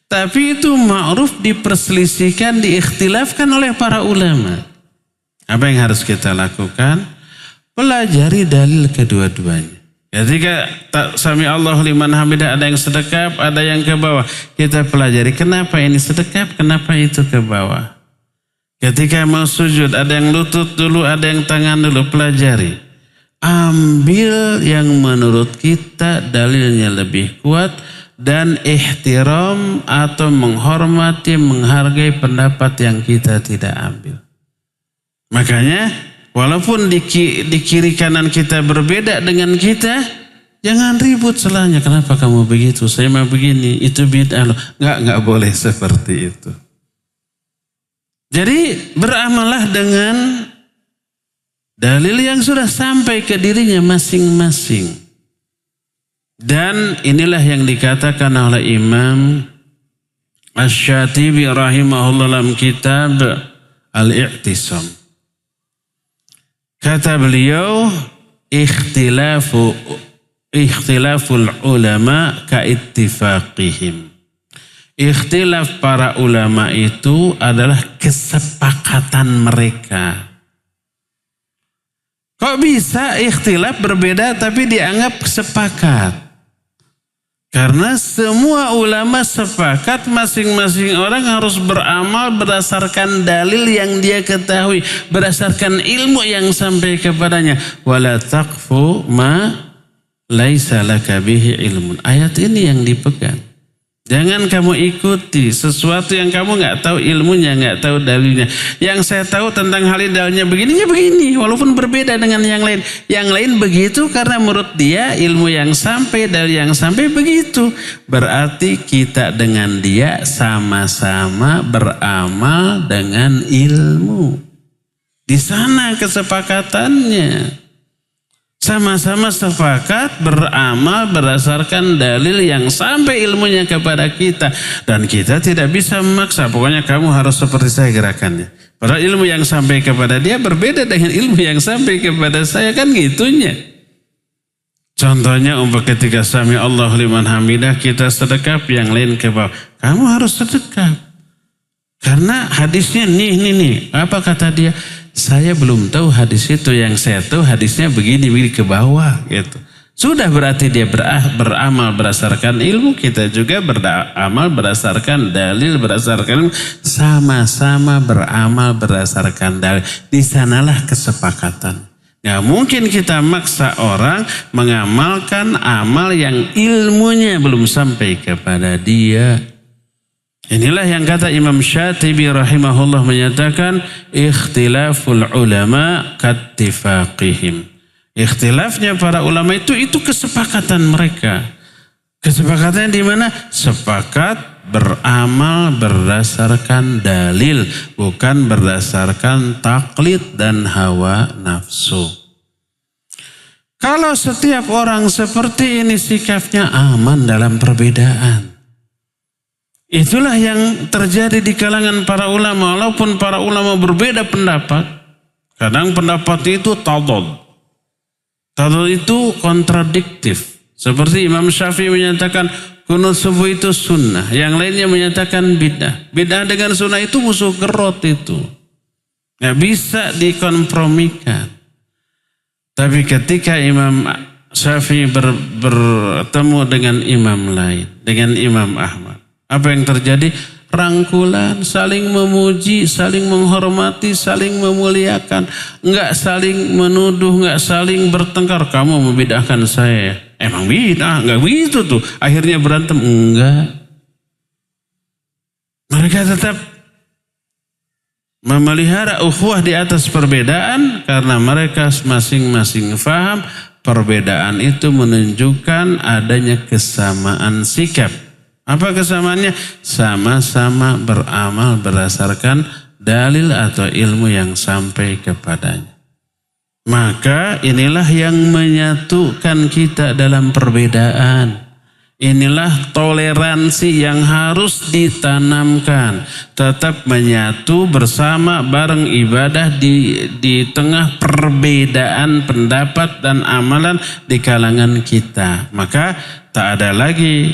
Tapi itu ma'ruf diperselisihkan, diikhtilafkan oleh para ulama. Apa yang harus kita lakukan? Pelajari dalil kedua-duanya. Ketika sami Allahu liman hamidah, ada yang sedekap, ada yang ke bawah. Kita pelajari kenapa ini sedekap, kenapa itu ke bawah. Ketika mau sujud, ada yang lutut dulu, ada yang tangan dulu, pelajari. Ambil yang menurut kita dalilnya lebih kuat dan ihtiram atau menghormati, menghargai pendapat yang kita tidak ambil. Makanya walaupun di kiri kanan kita berbeda dengan kita, jangan ribut salahnya. Kenapa kamu begitu? Saya mau begini, itu bid'ah loh. Enggak boleh seperti itu. Jadi beramalah dengan dalil yang sudah sampai ke dirinya masing-masing. Dan inilah yang dikatakan oleh Imam Asy-Syatibi rahimahullah dalam kitab Al-I'tisam. Kata beliau, ikhtilaful ulama ka'ittifaqihim. Ikhtilaf para ulama itu adalah kesepakatan mereka. Kok bisa ikhtilaf berbeda tapi dianggap sepakat? Karena semua ulama sepakat masing-masing orang harus beramal berdasarkan dalil yang dia ketahui, berdasarkan ilmu yang sampai kepadanya. Wala taqfu ma laisa laka bihi ilmun. Ayat ini yang dipegang. Jangan kamu ikuti sesuatu yang kamu nggak tahu ilmunya, nggak tahu dalilnya. Yang saya tahu tentang hal ini dalilnya begininya begini, walaupun berbeda dengan yang lain. Yang lain begitu karena menurut dia ilmu yang sampai, dalil yang sampai begitu. Berarti kita dengan dia sama-sama beramal dengan ilmu. Di sana kesepakatannya. Sama-sama sepakat beramal berdasarkan dalil yang sampai ilmunya kepada kita. Dan kita tidak bisa memaksa. Pokoknya kamu harus seperti saya gerakannya. Padahal ilmu yang sampai kepada dia berbeda dengan ilmu yang sampai kepada saya. Kan gitunya. Contohnya ketika sami Allahu liman hamidah kita sedekap, yang lain ke bawah. Kamu harus sedekap. Karena hadisnya nih. Apa kata dia? Saya belum tahu hadis itu, yang saya tahu hadisnya begini ke bawah gitu. Sudah berarti dia beramal berdasarkan ilmu, kita juga beramal berdasarkan dalil, berdasarkan sama-sama beramal berdasarkan dalil. Di sanalah kesepakatan. Nggak mungkin kita maksa orang mengamalkan amal yang ilmunya belum sampai kepada dia. Inilah yang kata Imam Syatibi rahimahullah menyatakan ikhtilaful ulama kattifaqihim. Ikhtilafnya para ulama itu kesepakatan mereka. Kesepakatan di mana? Sepakat beramal berdasarkan dalil, bukan berdasarkan taklid dan hawa nafsu. Kalau setiap orang seperti ini sikapnya aman dalam perbedaan. Itulah yang terjadi di kalangan para ulama. Walaupun para ulama berbeda pendapat, kadang pendapat itu tadad. Tadad itu kontradiktif. Seperti Imam Syafi'i menyatakan kunut subuh itu sunnah. Yang lainnya menyatakan bid'ah. Bid'ah dengan sunnah itu musuh gerot itu. Nggak bisa dikompromikan. Tapi ketika Imam Syafi'i bertemu dengan imam lain, dengan Imam Ahmad, apa yang terjadi? Rangkulan, saling memuji, saling menghormati, saling memuliakan. Enggak saling menuduh, enggak saling bertengkar. Kamu membid'ahkan saya. Emang bid'ah? Enggak begitu tuh. Akhirnya berantem. Enggak. Mereka tetap memelihara ukhuwah di atas perbedaan karena mereka masing-masing faham perbedaan itu menunjukkan adanya kesamaan sikap. Apa kesamaannya? Sama-sama beramal berdasarkan dalil atau ilmu yang sampai kepadanya. Maka inilah yang menyatukan kita dalam perbedaan. Inilah toleransi yang harus ditanamkan. Tetap menyatu bersama bareng ibadah di tengah perbedaan pendapat dan amalan di kalangan kita. Maka tak ada lagi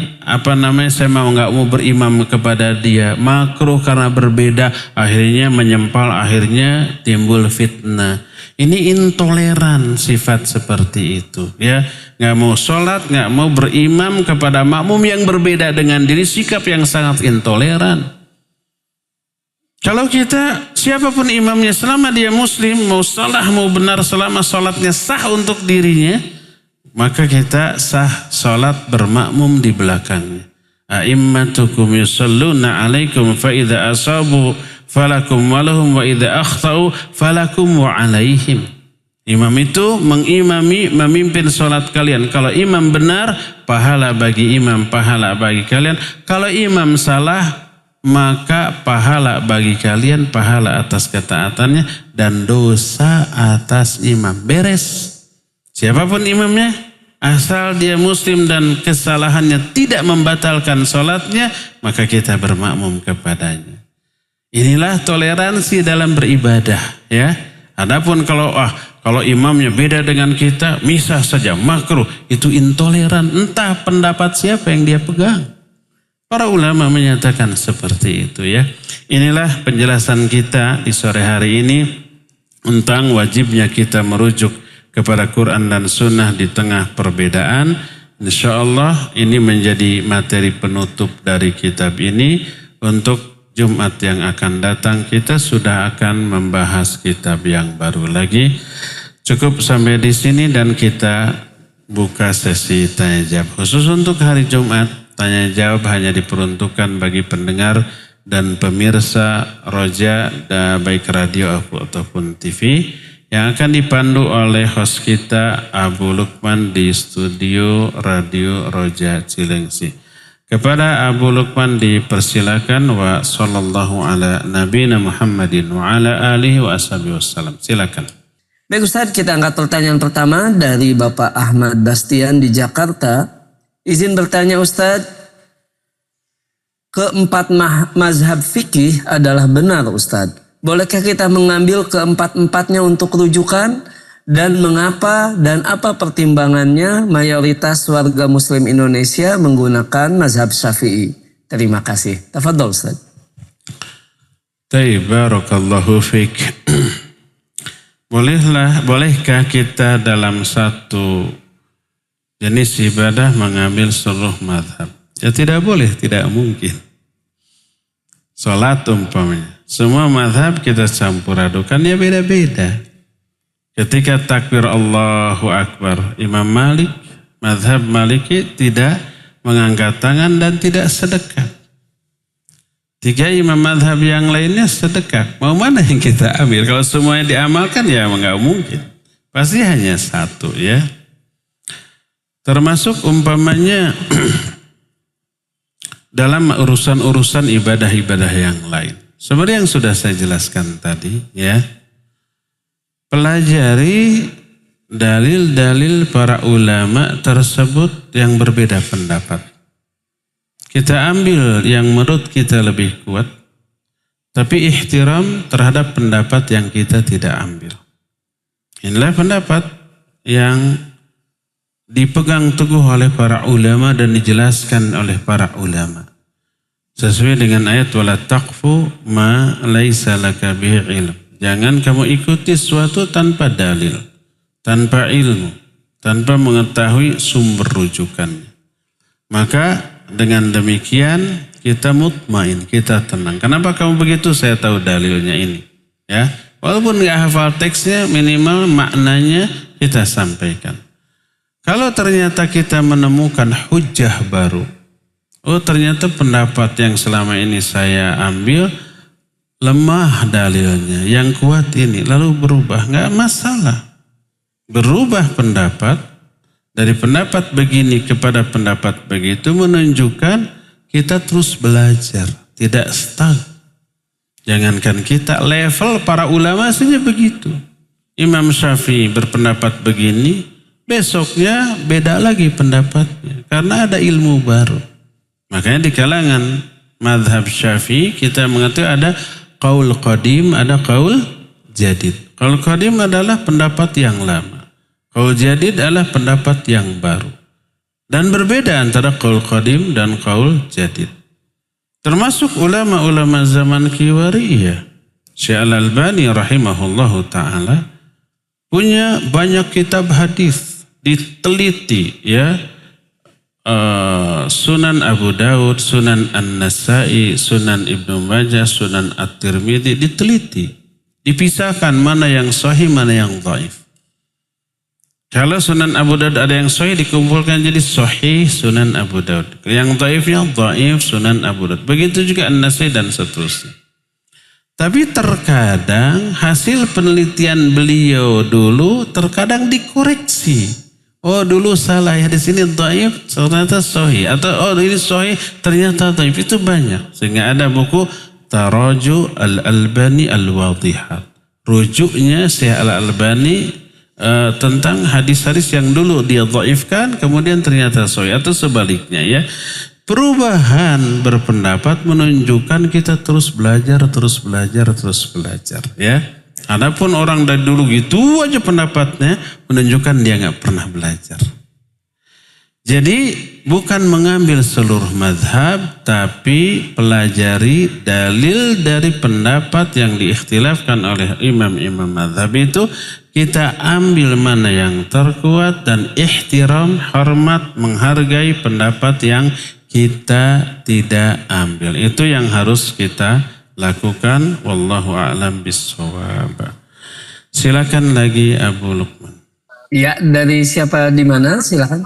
saya nggak mau berimam kepada dia. Makruh karena berbeda, akhirnya menyempal, akhirnya timbul fitnah. Ini intoleran sifat seperti itu, ya. Nggak mau sholat, nggak mau berimam kepada makmum yang berbeda dengan diri, sikap yang sangat intoleran. Kalau kita, siapapun imamnya, selama dia muslim, mau salah, mau benar, selama sholatnya sah untuk dirinya, maka kita sah sholat bermakmum di belakangnya. A'immatukum yusalluna alaikum fa idza asabu falakum walahum wa idza akhtau falakum wa alaihim. Imam itu mengimami, memimpin sholat kalian. Kalau imam benar, pahala bagi imam, pahala bagi kalian. Kalau imam salah, maka pahala bagi kalian, pahala atas ketaatannya dan dosa atas imam. Beres. Siapapun imamnya, asal dia muslim dan kesalahannya tidak membatalkan sholatnya, maka kita bermakmum kepadanya. Inilah toleransi dalam beribadah, ya. Adapun kalau imamnya beda dengan kita, misah saja, makruh, itu intoleran. Entah pendapat siapa yang dia pegang. Para ulama menyatakan seperti itu, ya. Inilah penjelasan kita di sore hari ini tentang wajibnya kita merujuk kepada Quran dan Sunnah di tengah perbedaan. Insya Allah ini menjadi materi penutup dari kitab ini. Untuk Jumat yang akan datang kita sudah akan membahas kitab yang baru lagi. Cukup sampai di sini dan kita buka sesi tanya jawab. Khusus untuk hari Jumat, tanya jawab hanya diperuntukkan bagi pendengar dan pemirsa Roja, baik radio ataupun TV, yang akan dipandu oleh host kita Abu Lukman di studio Radio Roja Cilengsi. Kepada Abu Lukman dipersilakan, wa sallallahu ala nabiyina Muhammadin wa ala alihi wa ashabihi wassalam. Silakan. Baik Ustaz, kita angkat pertanyaan pertama dari Bapak Ahmad Bastian di Jakarta. Izin bertanya Ustaz, keempat mazhab fikih adalah benar Ustaz. Bolehkah kita mengambil keempat-empatnya untuk rujukan? Dan mengapa dan apa pertimbangannya mayoritas warga muslim Indonesia menggunakan mazhab Syafi'i? Terima kasih. Tafadhol Ustaz. Barakallahu fiik. Bolehkah kita dalam satu jenis ibadah mengambil seluruh mazhab? Ya tidak boleh, tidak mungkin. Salat umpamanya, semua mazhab kita campur adukan, ya beda-beda. Ketika takbir Allahu Akbar, Imam Malik, mazhab Maliki tidak mengangkat tangan dan tidak sedekap. Tiga imam mazhab yang lainnya sedekap. Mau mana yang kita ambil? Kalau semuanya diamalkan ya nggak mungkin. Pasti hanya satu, ya. Termasuk umpamanya dalam urusan-urusan ibadah-ibadah yang lain. Seperti yang sudah saya jelaskan tadi, ya. Pelajari dalil-dalil para ulama tersebut yang berbeda pendapat. Kita ambil yang menurut kita lebih kuat, tapi ihtiram terhadap pendapat yang kita tidak ambil. Inilah pendapat yang dipegang teguh oleh para ulama dan dijelaskan oleh para ulama. Sesuai dengan ayat wala taqfu ma laisa laka bihi ilm. Jangan kamu ikuti sesuatu tanpa dalil, tanpa ilmu, tanpa mengetahui sumber rujukannya. Maka dengan demikian kita mutmain, kita tenang. Kenapa kamu begitu? Saya tahu dalilnya ini. Ya, walaupun nggak hafal teksnya, minimal maknanya kita sampaikan. Kalau ternyata kita menemukan hujah baru, oh ternyata pendapat yang selama ini saya ambil lemah dalilnya, yang kuat ini, lalu berubah, nggak masalah. Berubah pendapat Dari pendapat begini kepada pendapat begitu menunjukkan kita terus belajar, tidak stuck. Jangankan kita, level para ulama saja begitu. Imam Syafi'i berpendapat begini, besoknya beda lagi pendapatnya. Karena ada ilmu baru. Makanya di kalangan mazhab Syafi'i kita mengatakan ada qaul qadim, ada qaul jadid. Qaul qadim adalah pendapat yang lama. Qaul jadid adalah pendapat yang baru. Dan berbeda antara qaul qadim dan qaul jadid. Termasuk ulama-ulama zaman Kiwariyah. Syekh Al-Albani rahimahullahu ta'ala punya banyak kitab hadis, diteliti ya. Sunan Abu Daud, Sunan An-Nasai, Sunan Ibnu Majah, Sunan At-Tirmidzi diteliti. Dipisahkan mana yang sahih, mana yang dhaif. Kalau Sunan Abu Daud ada yang sahih dikumpulkan jadi sahih Sunan Abu Daud. Yang dhaifnya dhaif Sunan Abu Daud. Begitu juga An-Nasai dan seterusnya. Tapi terkadang hasil penelitian beliau dulu terkadang dikoreksi. Oh dulu salah ya, di sini dhaif ternyata sahih, atau oh ini sahih ternyata dhaif. Itu banyak. Sehingga ada buku Taraju Al-Albani Al-Wadihat. Rujuknya Syekh Al-Albani tentang hadis-hadis yang dulu dia dhaifkan kemudian ternyata sahih, atau sebaliknya ya. Perubahan berpendapat menunjukkan kita terus belajar ya. Adapun orang dari dulu gitu aja pendapatnya menunjukkan dia nggak pernah belajar. Jadi bukan mengambil seluruh mazhab, tapi pelajari dalil dari pendapat yang diikhtilafkan oleh imam-imam mazhab itu. Kita ambil mana yang terkuat dan ihtiram, hormat, menghargai pendapat yang kita tidak ambil. Itu yang harus kita lakukan. Wallahu a'lam bissawab. Silakan lagi Abu Lukman. Ya, dari siapa di mana? Silakan.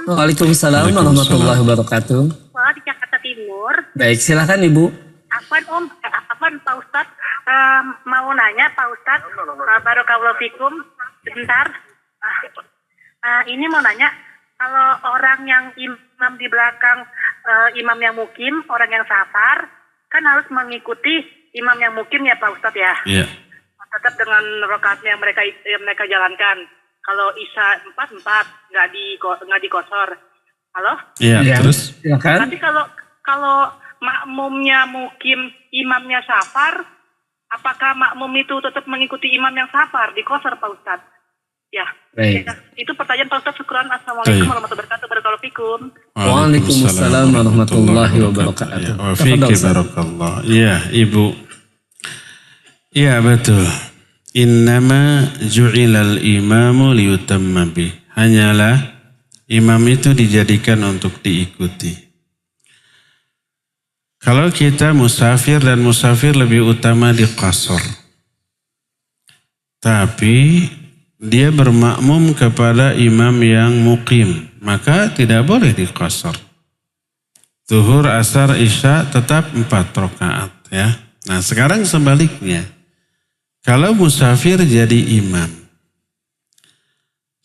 Waalaikumsalam warahmatullahi wabarakatuh. Di Jakarta Timur. Baik, silakan Ibu. Afwan Pak Ustadz, mau nanya Pak Ustadz, barakallahu fikum, sebentar. Ini mau nanya, kalau orang yang imam di belakang, imam yang mukim, orang yang safar, kan harus mengikuti imam yang mukim ya Pak Ustadz ya? Iya. Tetap dengan rakaatnya yang mereka jalankan. Kalau Isya 4 nggak dikosor. Halo? Iya, Ya, terus? silakan. Tapi kalau makmumnya mukim, imamnya safar, apakah makmum itu tetap mengikuti imam yang safar? Dikosor Pak Ustadz. Ya. Baik. Itu pertanyaan Pak Ustadz. Syukran. Assalamualaikum Baik. warahmatullahi wabarakatuh. Barakallahu fikum. Waalaikumsalam warahmatullahi wabarakatuh. Wa fiiki barakallah. Iya, Ibu. Iya, betul. Innama ju'ilal imamu liyutamma bih. Hanyalah imam itu dijadikan untuk diikuti. Kalau kita musafir, dan musafir lebih utama di qasar. Tapi dia bermakmum kepada imam yang muqim, maka tidak boleh di qasar. Zuhur, asar, isya tetap 4 rakaat ya. Nah sekarang sebaliknya. Kalau musafir jadi imam,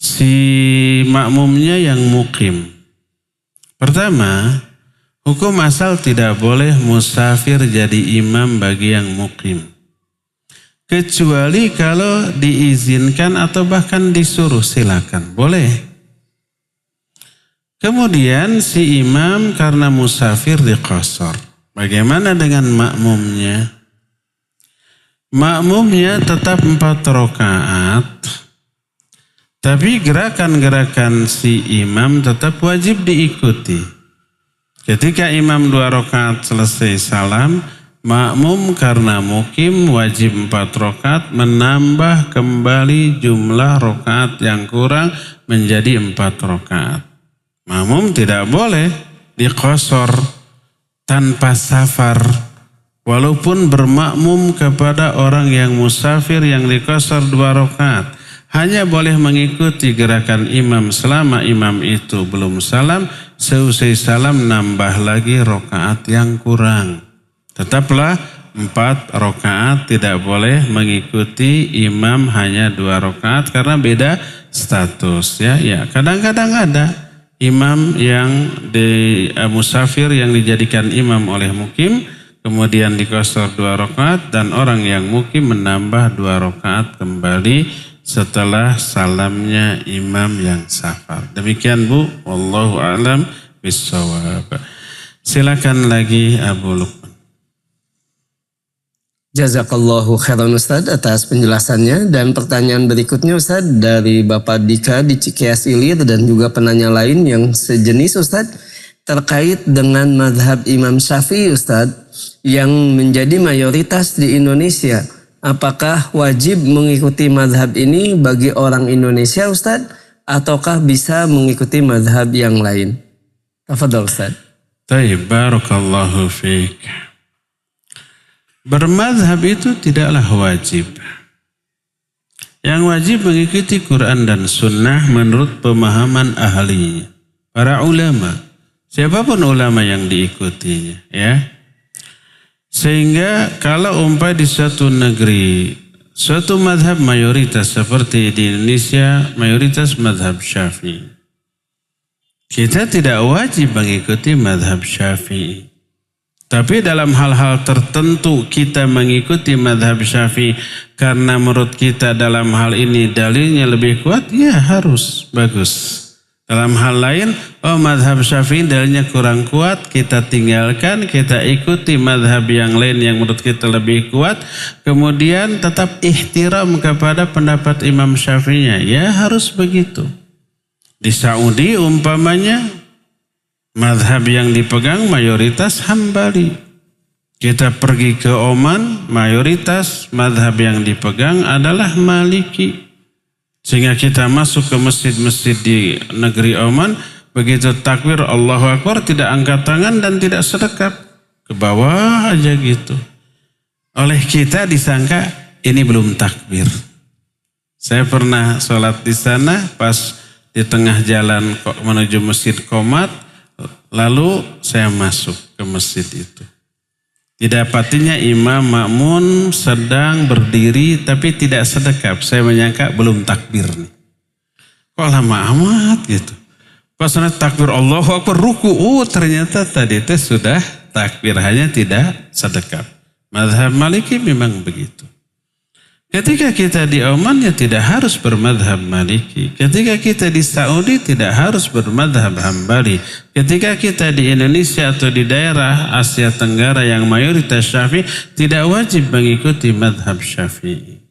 si makmumnya yang muqim. Pertama, hukum asal tidak boleh musafir jadi imam bagi yang muqim. Kecuali kalau diizinkan atau bahkan disuruh, silakan, boleh. Kemudian si imam karena musafir diqasar. Bagaimana dengan makmumnya? Makmumnya tetap 4 rakaat, tapi gerakan-gerakan si imam tetap wajib diikuti. Ketika imam 2 rakaat selesai salam, makmum karena mukim wajib 4 rakaat menambah kembali jumlah rakaat yang kurang menjadi 4 rakaat. Makmum tidak boleh diqasar tanpa safar. Walaupun bermakmum kepada orang yang musafir yang diqasar 2 rakaat, hanya boleh mengikuti gerakan imam selama imam itu belum salam. Seusai salam nambah lagi rakaat yang kurang. Tetaplah 4 rakaat, tidak boleh mengikuti imam hanya 2 rakaat karena beda status ya. Ya, kadang-kadang ada imam yang musafir yang dijadikan imam oleh mukim, kemudian dikosor 2 rakaat dan orang yang mukim menambah 2 rakaat kembali setelah salamnya imam yang safar. Demikian Bu, wallahu a'lam bishawab. Silakan lagi Abu Lukman. Jazakallahu khairan Ustaz atas penjelasannya. Dan pertanyaan berikutnya Ustaz dari Bapak Dika di Cikeas Ilir dan juga penanya lain yang sejenis Ustaz, terkait dengan mazhab Imam Syafi'i Ustaz yang menjadi mayoritas di Indonesia. Apakah wajib mengikuti mazhab ini bagi orang Indonesia Ustaz, ataukah bisa mengikuti mazhab yang lain? Tafadhol Ustaz. Taib, barakallahu fiik. Bermazhab itu tidaklah wajib. Yang wajib mengikuti Quran dan Sunnah menurut pemahaman ahli, para ulama, siapapun ulama yang diikutinya, ya. Sehingga kalau umpamanya di suatu negeri, suatu mazhab mayoritas seperti di Indonesia, mayoritas mazhab Syafi'i, kita tidak wajib mengikuti mazhab Syafi'i. Tapi dalam hal-hal tertentu kita mengikuti mazhab Syafi'i karena menurut kita dalam hal ini dalilnya lebih kuat, ya harus, bagus. Dalam hal lain, mazhab Syafi'i dalilnya kurang kuat, kita tinggalkan, kita ikuti mazhab yang lain yang menurut kita lebih kuat, kemudian tetap ihtiram kepada pendapat Imam Syafi'inya, ya harus begitu. Di Saudi umpamanya mazhab yang dipegang mayoritas Hambali. Kita pergi ke Oman, mayoritas mazhab yang dipegang adalah Maliki. Sehingga kita masuk ke masjid-masjid di negeri Oman, begitu takbir Allahu Akbar tidak angkat tangan dan tidak sedekap, ke bawah aja gitu. Oleh kita disangka ini belum takbir. Saya pernah sholat di sana, pas di tengah jalan menuju Masjid Qomat, lalu saya masuk ke masjid itu. Didapatinya imam makmun sedang berdiri tapi tidak sedekap. Saya menyangka belum takbir nih. Kok lama amat gitu. Pas takbir Allahu Akbar ruku, ternyata tadi itu sudah takbir, hanya tidak sedekap. Mazhab Maliki memang begitu. Ketika kita di Oman ya tidak harus bermadhab Maliki. Ketika kita di Saudi tidak harus bermadhab Hambali. Ketika kita di Indonesia atau di daerah Asia Tenggara yang mayoritas Syafi'i, tidak wajib mengikuti madhab Syafi'i.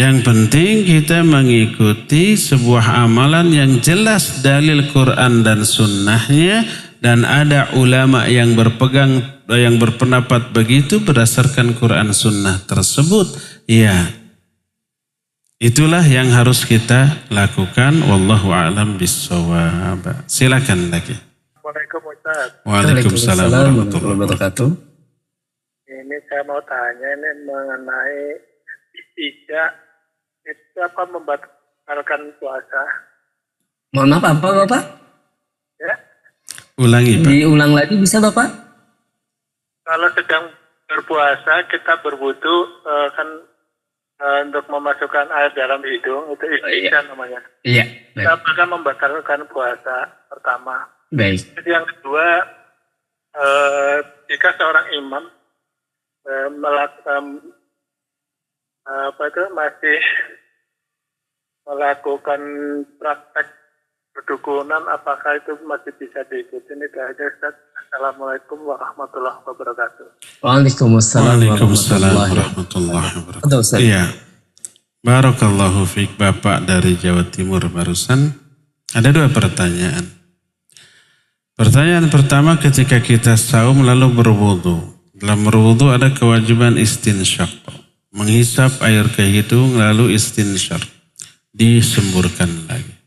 Yang penting kita mengikuti sebuah amalan yang jelas dalil Quran dan Sunnahnya, dan ada ulama yang berpendapat begitu berdasarkan Quran Sunnah tersebut. Ya, itulah yang harus kita lakukan. Wallahu a'lam bishawab. Silakan lagi. Assalamualaikum Ustaz. Waalaikumsalam warahmatullahi wabarakatuh. Ini saya mau tanya ini mengenai istijah itu apa membatalkan puasa? Mohon maaf, apa Bapak? Ya. Ulangi Pak. Diulang lagi bisa Bapak? Kalau sedang berpuasa kita berwudu kan untuk memasukkan air dalam hidung, itu istijah namanya. Iya. Apakah membatalkan puasa pertama? Baik. Jadi yang kedua, jika seorang imam melakukan masih melakukan praktek perdukunan, apakah itu masih bisa diikuti? Ini aja Ustaz. Assalamualaikum warahmatullahi wabarakatuh. Waalaikumsalam warahmatullahi wabarakatuh. Iya. Barakallahu fiik Bapak dari Jawa Timur barusan. Ada 2 pertanyaan. Pertanyaan pertama, ketika kita saum lalu berwudu. Dalam berwudu ada kewajiban istinsyaq. Menghisap air ke hidung lalu istinsyaq. Disemburkan lagi.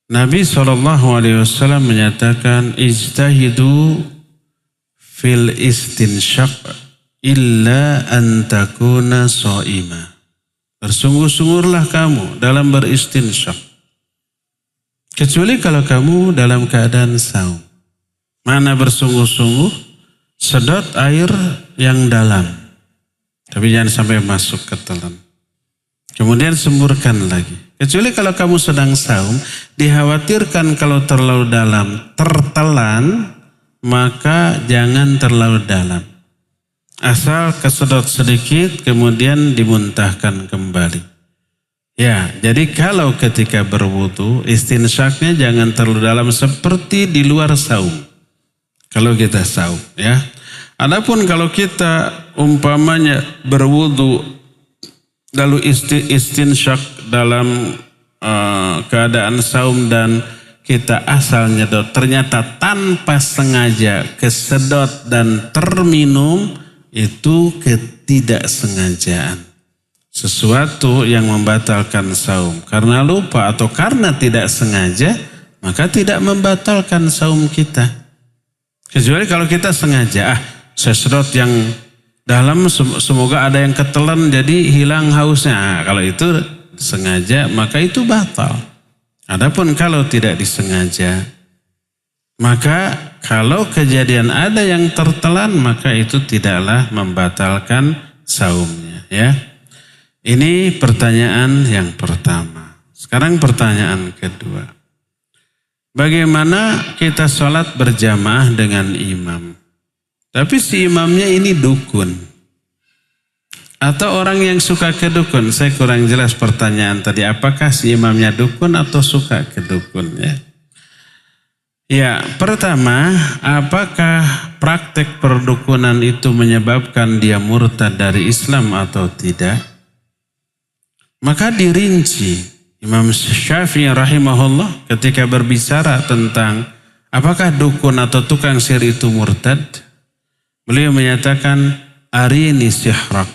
Nabi SAW menyatakan, ijtahidu fil istinsyaq illa an takuna sha'ima. Bersungguh-sungguhlah kamu dalam beristinsyaq, kecuali kalau kamu dalam keadaan saum. Mana bersungguh-sungguh? sedot air yang dalam. Tapi jangan sampai masuk ke telan. Kemudian semburkan lagi. Kecuali kalau kamu sedang saum, dikhawatirkan kalau terlalu dalam tertelan, maka jangan terlalu dalam. Asal kesedot sedikit, kemudian dimuntahkan kembali. Ya, jadi kalau ketika berwudu, istinsyaknya jangan terlalu dalam seperti di luar saum. Kalau kita saum, ya. Adapun kalau kita umpamanya berwudu lalu istinsyak dalam keadaan saum dan kita asal nyedot, ternyata tanpa sengaja kesedot dan terminum, itu ketidaksengajaan. Sesuatu yang membatalkan saum. Karena lupa atau karena tidak sengaja, maka tidak membatalkan saum kita. Kecuali kalau kita sengaja, saya sedot yang dalam semoga ada yang ketelan jadi hilang hausnya. Kalau itu sengaja, maka itu batal. Adapun kalau tidak disengaja, maka kalau kejadian ada yang tertelan, maka itu tidaklah membatalkan saumnya, ya. Ini pertanyaan yang pertama. Sekarang pertanyaan kedua. Bagaimana kita sholat berjamaah dengan imam? Tapi si imamnya ini dukun. Atau orang yang suka ke dukun. Saya kurang jelas pertanyaan tadi. Apakah si imamnya dukun atau suka ke dukun? Ya, pertama, apakah praktek perdukunan itu menyebabkan dia murtad dari Islam atau tidak? Maka dirinci Imam Syafi'i rahimahullah ketika berbicara tentang apakah dukun atau tukang sihir itu murtad. Beliau menyatakan, arini sihrak.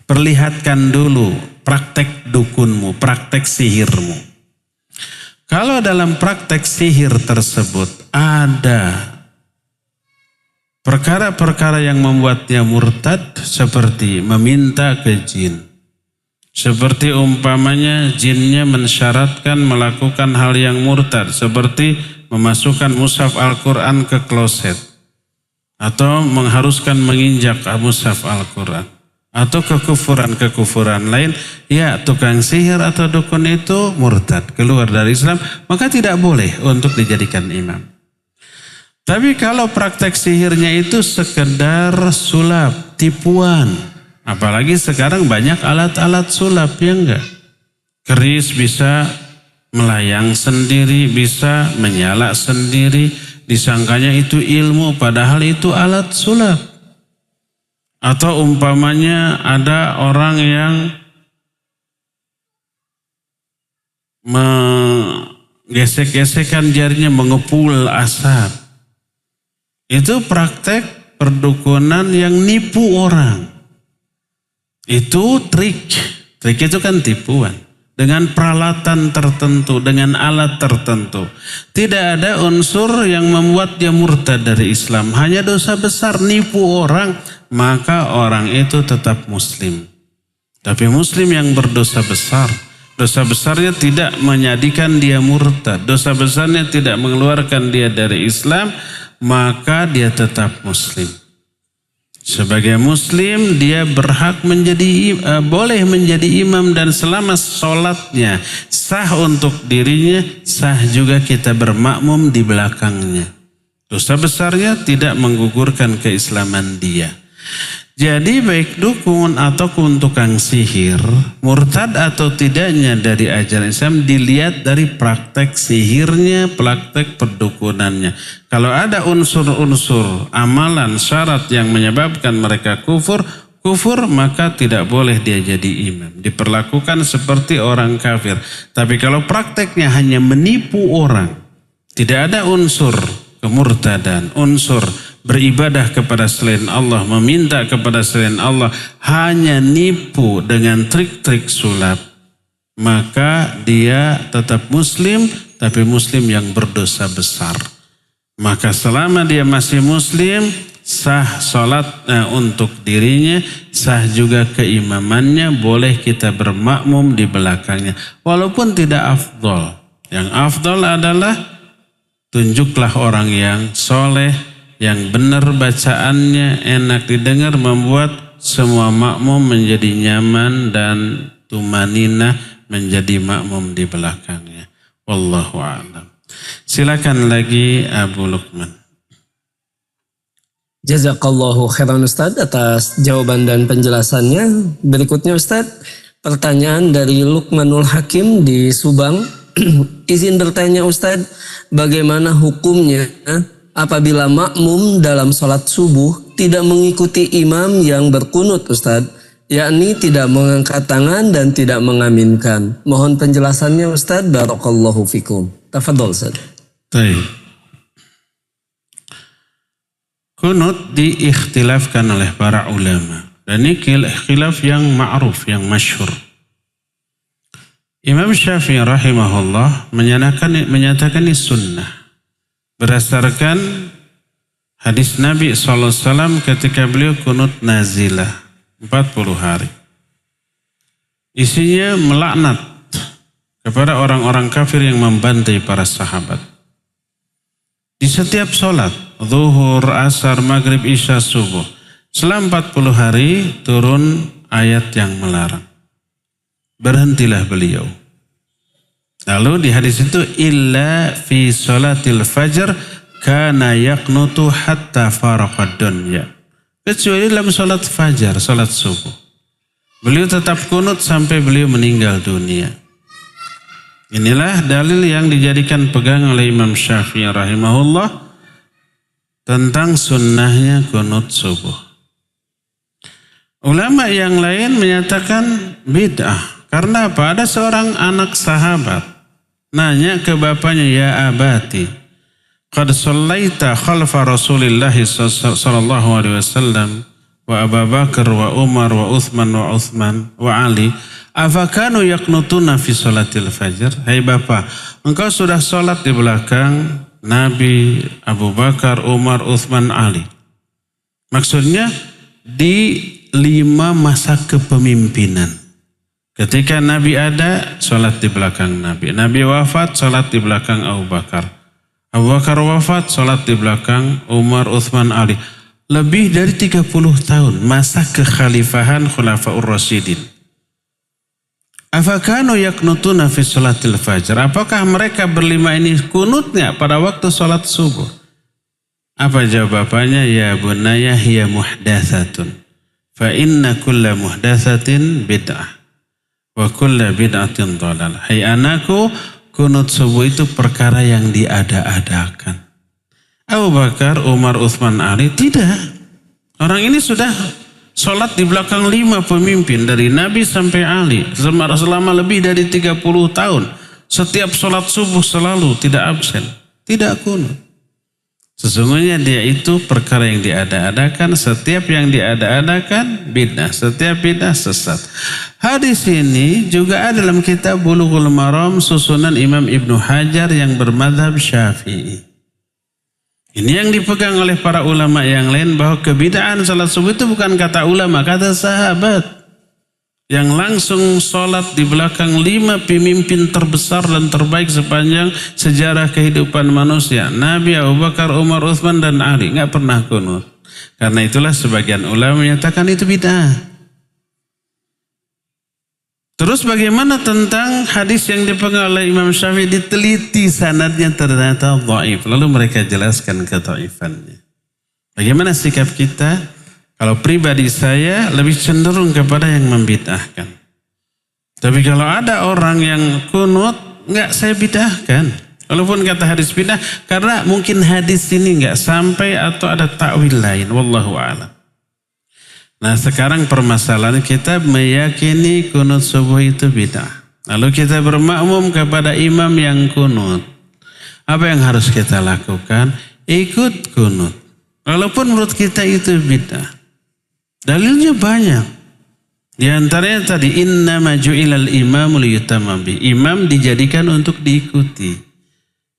Perlihatkan dulu praktek dukunmu, praktek sihirmu. Kalau dalam praktek sihir tersebut ada perkara-perkara yang membuatnya murtad seperti meminta ke jin. Seperti umpamanya jinnya mensyaratkan melakukan hal yang murtad. Seperti memasukkan mushaf Al-Quran ke kloset. Atau mengharuskan menginjak mushaf Al-Quran. Atau kekufuran-kekufuran lain. Ya, tukang sihir atau dukun itu murtad, keluar dari Islam. Maka tidak boleh untuk dijadikan imam. Tapi kalau praktek sihirnya itu sekedar sulap, tipuan. Apalagi sekarang banyak alat-alat sulap, ya enggak? Keris bisa melayang sendiri, bisa menyala sendiri. Disangkanya itu ilmu, padahal itu alat sulap. Atau umpamanya ada orang yang menggesek-gesekkan jarinya, mengepul asap. Itu praktek perdukunan yang nipu orang. Itu trik. Trik itu kan tipuan. Dengan peralatan tertentu, dengan alat tertentu. Tidak ada unsur yang membuat dia murtad dari Islam. Hanya dosa besar, nipu orang. Maka orang itu tetap muslim. Tapi muslim yang berdosa besar. Dosa besarnya tidak menjadikan dia murtad. Dosa besarnya tidak mengeluarkan dia dari Islam. Maka dia tetap muslim. Sebagai muslim dia berhak boleh menjadi imam dan selama sholatnya sah untuk dirinya, sah juga kita bermakmum di belakangnya. Dosa besarnya tidak menggugurkan keislaman dia. Jadi baik dukun ataupun tukang sihir, murtad atau tidaknya dari ajaran Islam dilihat dari praktek sihirnya, praktek perdukunannya. Kalau ada unsur-unsur amalan syarat yang menyebabkan mereka kufur, maka tidak boleh dia jadi imam. Diperlakukan seperti orang kafir. Tapi kalau prakteknya hanya menipu orang, tidak ada unsur kemurtadan, unsur beribadah kepada selain Allah, meminta kepada selain Allah, hanya nipu dengan trik-trik sulap, maka dia tetap muslim, tapi muslim yang berdosa besar. Maka selama dia masih muslim, sah sholat untuk dirinya, sah juga keimamannya, boleh kita bermakmum di belakangnya. Walaupun tidak afdol. Yang afdol adalah tunjuklah orang yang soleh, yang benar bacaannya, enak didengar, membuat semua makmum menjadi nyaman dan tumaninah menjadi makmum di belakangnya. Wallahu a'lam. Silakan lagi Abu Luqman. Jazakallahu khairan Ustadz atas jawaban dan penjelasannya. Berikutnya Ustadz, pertanyaan dari Luqmanul Hakim di Subang. Izin bertanya Ustadz, bagaimana hukumnya apabila makmum dalam sholat subuh tidak mengikuti imam yang berkunut Ustadz, yakni tidak mengangkat tangan dan tidak mengaminkan. Mohon penjelasannya Ustadz, barakallahu fikum. Tafadhol Ustadz. Baik. Kunut diikhtilafkan oleh para ulama. Dan ini khilaf yang ma'ruf, yang masyhur. Imam Syafi'i rahimahullah menyatakan ini sunnah. Berdasarkan hadis Nabi SAW ketika beliau kunut nazilah 40 hari. Isinya melaknat kepada orang-orang kafir yang membantai para sahabat. Di setiap sholat, zuhur, asar, maghrib, isya, subuh, selama 40 hari turun ayat yang melarang. Berhentilah beliau. Lalu di hadis itu, illa fi sholatil fajr kana yaqnutu hatta faraqad dunya. Kecuali dalam sholat fajar, sholat subuh. Beliau tetap kunut sampai beliau meninggal dunia. Inilah dalil yang dijadikan pegang oleh Imam Syafi'i rahimahullah tentang sunnahnya kunut subuh. Ulama yang lain menyatakan bid'ah. Karena apa? Ada seorang anak sahabat nanya ke bapaknya, ya abati, qad sallaita khalfa Rasulillahi sallallahu alaihi wasallam wa Abu Bakar wa Umar wa Uthman wa Ali, afakanu yaqnutuna fi salatil fajr? Hai bapak, engkau sudah salat di belakang Nabi, Abu Bakar, Umar, Uthman, Ali. Maksudnya di 5 masa kepemimpinan. Ketika Nabi ada, sholat di belakang Nabi. Nabi wafat, sholat di belakang Abu Bakar. Abu Bakar wafat, sholat di belakang Umar, Uthman, Ali. Lebih dari 30 tahun masa kekhalifahan Khulafaur Rasyidin. Afakanu yaqnutuna fi sholatil fajr? Apakah mereka berlima ini kunutnya pada waktu sholat subuh? Apa jawabannya? Ya bunaya hiya muhdatsatun. Fa inna kulla muhdatsatin bid'ah. Wa kulla bid'atin dhalalah. Hai anakku, kunut subuh itu perkara yang diada-adakan. Abu Bakar, Umar, Uthman, Ali tidak. Orang ini sudah sholat di belakang 5 pemimpin dari Nabi sampai Ali selama lebih dari 30 tahun. Setiap sholat subuh selalu tidak absen, tidak kunut. Sesungguhnya dia itu perkara yang diada-adakan. Setiap yang diada-adakan bid'ah, setiap bid'ah sesat. Hadis ini juga ada dalam kitab Bulughul Maram susunan Imam Ibnu Hajar yang bermadhab Syafi'i. Ini yang dipegang oleh para ulama yang lain, bahwa kebid'ahan salat subuh itu bukan kata ulama, kata sahabat. Yang langsung sholat di belakang 5 pemimpin terbesar dan terbaik sepanjang sejarah kehidupan manusia. Nabi, Abu Bakar, Umar, Uthman, dan Ali. Nggak pernah kunut. Karena itulah sebagian ulama menyatakan itu bid'ah. Terus bagaimana tentang hadis yang dipegang oleh Imam Syafi'i, diteliti sanadnya ternyata dhaif. Lalu mereka jelaskan kedhaifannya. Bagaimana sikap kita? Kalau pribadi saya lebih cenderung kepada yang membid'ahkan. Tapi kalau ada orang yang kunut, enggak saya bid'ahkan. Walaupun kata hadis bid'ah, karena mungkin hadis ini enggak sampai atau ada takwil lain. Wallahu a'lam. Nah sekarang permasalahan kita meyakini kunut subuh itu bid'ah. Lalu kita bermakmum kepada imam yang kunut. Apa yang harus kita lakukan? Ikut kunut. Walaupun menurut kita itu bid'ah. Dalilnya banyak. Di antaranya tadi, innama ju'ilal imamu liyutamma bi. Imam dijadikan untuk diikuti.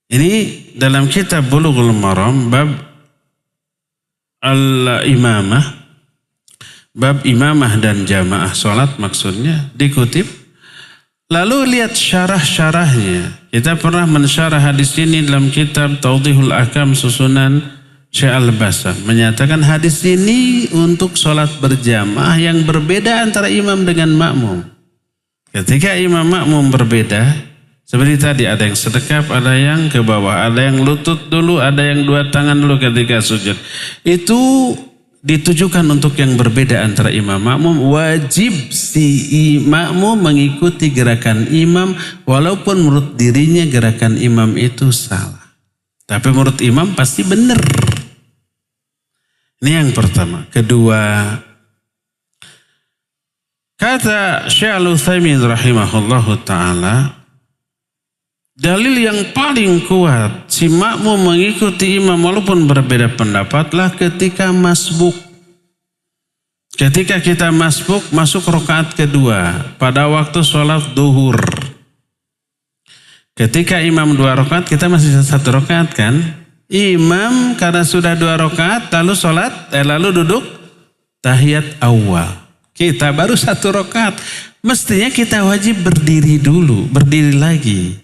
Ini dalam kitab Bulughul Maram bab al-imamah, bab imamah dan jamaah salat maksudnya dikutip. Lalu lihat syarah-syarahnya. Kita pernah mensyarah hadis ini dalam kitab Tawdihul Ahkam susunan Syekh Al-Bassam menyatakan hadis ini untuk sholat berjamaah yang berbeda antara imam dengan makmum. Ketika imam makmum berbeda, seperti tadi ada yang sedekap, ada yang ke bawah, ada yang lutut dulu, ada yang dua tangan dulu ketika sujud. Itu ditujukan untuk yang berbeda antara imam makmum. Wajib si makmum mengikuti gerakan imam walaupun menurut dirinya gerakan imam itu salah. Tapi menurut imam pasti benar. Ini yang pertama. Kedua, kata Syekh Al-Utsaimin rahimahullahu ta'ala, dalil yang paling kuat si makmum mengikuti imam walaupun berbeda pendapatlah ketika masbuk. Ketika kita masbuk, masuk rakaat kedua pada waktu sholat duhur. Ketika imam 2 rakaat, kita masih 1 rakaat kan? Imam karena sudah 2 rakaat lalu duduk tahiyat awal. Kita baru 1 rakaat. Mestinya kita wajib berdiri dulu, berdiri lagi.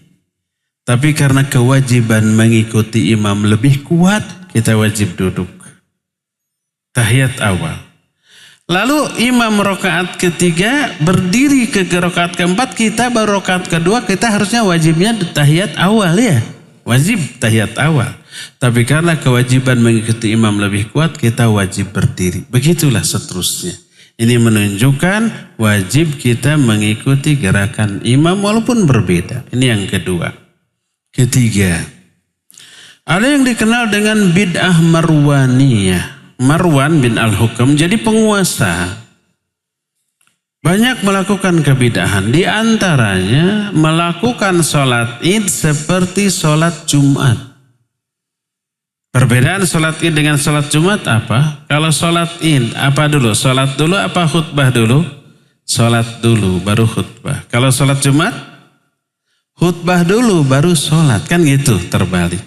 Tapi karena kewajiban mengikuti imam lebih kuat, kita wajib duduk. Tahiyat awal. Lalu imam rakaat ketiga berdiri ke rakaat keempat, kita baru rakaat kedua, kita harusnya wajibnya tahiyat awal ya. Wajib tahiyat awal. Tapi karena kewajiban mengikuti imam lebih kuat, kita wajib berdiri. Begitulah seterusnya. Ini menunjukkan wajib kita mengikuti gerakan imam walaupun berbeda. Ini yang kedua. Ketiga, ada yang dikenal dengan bid'ah marwaniyah. Marwan bin Al-Hukam jadi penguasa. Banyak melakukan kebid'ahan. Di antaranya melakukan sholat id seperti sholat Jumat. Perbedaan sholat id dengan sholat Jumat apa? Kalau sholat id apa dulu? Sholat dulu apa khutbah dulu? Sholat dulu baru khutbah. Kalau sholat Jumat, khutbah dulu baru sholat. Kan gitu terbalik.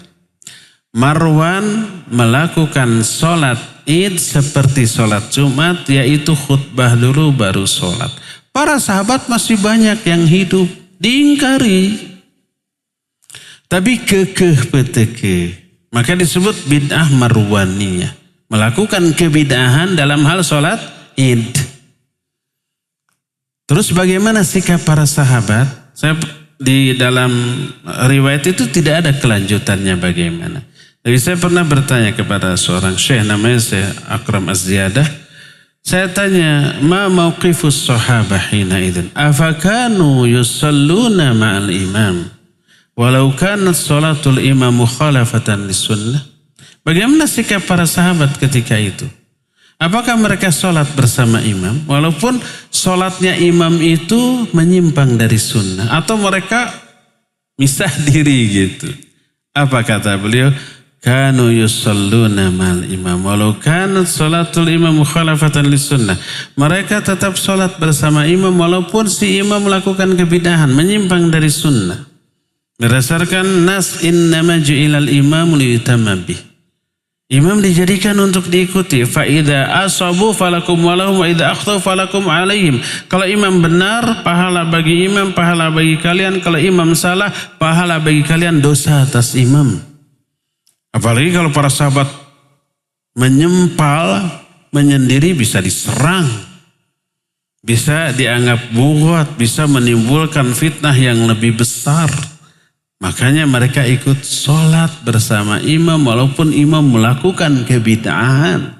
Marwan melakukan sholat id seperti sholat Jumat, yaitu khutbah dulu baru sholat. Para sahabat masih banyak yang hidup diingkari. Tapi kekeh peteke. Maka disebut bid'ah marwaniyah. Melakukan kebid'ahan dalam hal sholat id. Terus bagaimana sikap para sahabat? Di dalam riwayat itu tidak ada kelanjutannya bagaimana. Jadi saya pernah bertanya kepada seorang syekh namanya Syekh Akram Az-Ziyadah. Saya tanya, ma mauqifus sahabah hina idzin? Afakanu yusalluna ma'al imam? Walau kanat sholatul imam mukhalafatan lis-sunnah. Bagaimana sikap para sahabat ketika itu? Apakah mereka sholat bersama imam? Walaupun sholatnya imam itu menyimpang dari sunnah. Atau mereka misah diri gitu. Apa kata beliau? Kanu yusalluna ma'al imam. Walau kanat sholatul imam mukhalafatan lis-sunnah. Mereka tetap sholat bersama imam walaupun si imam melakukan kebid'ahan, menyimpang dari sunnah. Berdasarkan nas innama ju'ilal imamu liyutamma bih. Imam dijadikan untuk diikuti. Fa idza asabu falakum walahum wa idza akhtau falakum alaihim. Kalau imam benar, pahala bagi imam, pahala bagi kalian. Kalau imam salah, pahala bagi kalian, dosa atas imam. Apalagi kalau para sahabat menyempal, menyendiri, bisa diserang. Bisa dianggap buat, bisa menimbulkan fitnah yang lebih besar. Makanya mereka ikut sholat bersama imam walaupun imam melakukan kebid'ahan.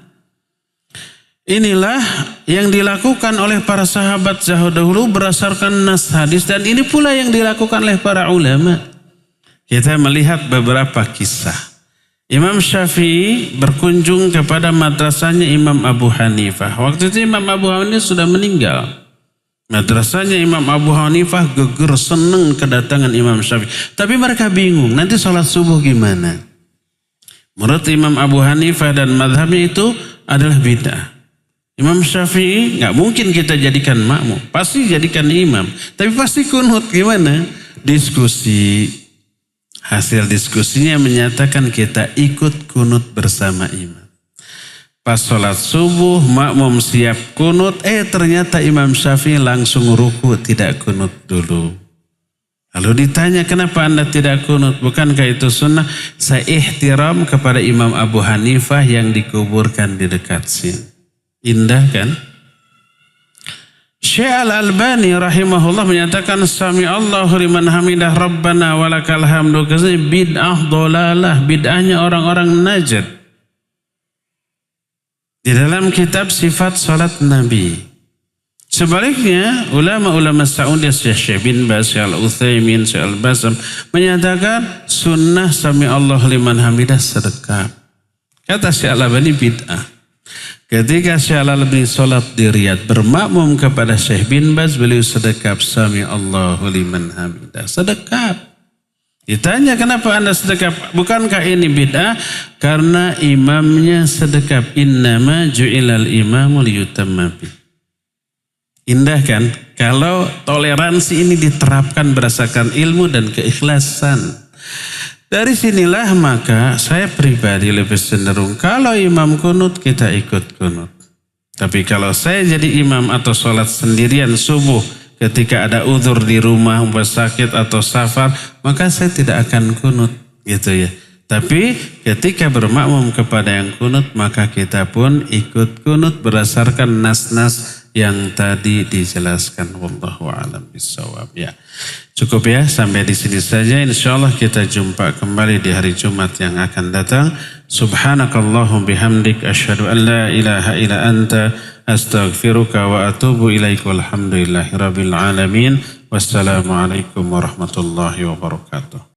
Inilah yang dilakukan oleh para sahabat dahulu berdasarkan nas hadis, dan ini pula yang dilakukan oleh para ulama. Kita melihat beberapa kisah. Imam Syafi'i berkunjung kepada madrasahnya Imam Abu Hanifah. Waktu itu Imam Abu Hanifah sudah meninggal. Madrasahnya Imam Abu Hanifah geger senang kedatangan Imam Syafi'i. Tapi mereka bingung, nanti sholat subuh gimana? Menurut Imam Abu Hanifah dan madhabnya itu adalah bid'ah. Imam Syafi'i nggak mungkin kita jadikan makmum, pasti jadikan imam. Tapi pasti kunut gimana? Diskusi. Hasil diskusinya menyatakan kita ikut kunut bersama imam. Pas sholat subuh, makmum siap kunut. Ternyata Imam Syafi'i langsung ruku, tidak kunut dulu. Lalu ditanya, kenapa Anda tidak kunut? Bukankah itu sunnah? Saya ihtiram kepada Imam Abu Hanifah yang dikuburkan di dekat sini. Indah kan? Syekh Al-Albani rahimahullah menyatakan sami Allahu liman hamidah rabbana walakal hamdu. Bid'ah dolalah, bid'ahnya orang-orang Najd. Di dalam kitab sifat salat Nabi. Sebaliknya, ulama-ulama Saudi, Syekh bin Baz, Syekh Al-Utsaimin, Syekh Al-Basam menyatakan sunnah sami Allah liman hamidah sedekap. Kata Syekh Al-Albani bid'ah. Ketika Syekh Al-Albani salat di Riyadh bermakmum kepada Syekh bin Baz, beliau sedekap sami Allahu liman hamidah. Sedekap. Ditanya, kenapa Anda sedekap? Bukankah ini bid'ah? Karena imamnya sedekap. Innama ju'ilal imamu liyutamma bih. Indah kan? Kalau toleransi ini diterapkan berdasarkan ilmu dan keikhlasan. Dari sinilah maka saya pribadi lebih cenderung kalau imam kunut kita ikut kunut. Tapi kalau saya jadi imam atau sholat sendirian subuh ketika ada uzur di rumah, sakit atau safar, maka saya tidak akan kunut gitu ya. Tapi ketika bermakmum kepada yang kunut, maka kita pun ikut kunut berdasarkan nas-nas yang tadi dijelaskan. Wallahu a'lam bishawab. Ya, cukup ya, sampai di sini saja. Insyaallah kita jumpa kembali di hari Jumat yang akan datang. Subhanakallahum bihamdik asyhadu an la ilaha illa anta astaghfiruka wa atubu ilaik. Walhamdulillahirabbil alamin. Wassalamualaikum warahmatullahi wabarakatuh.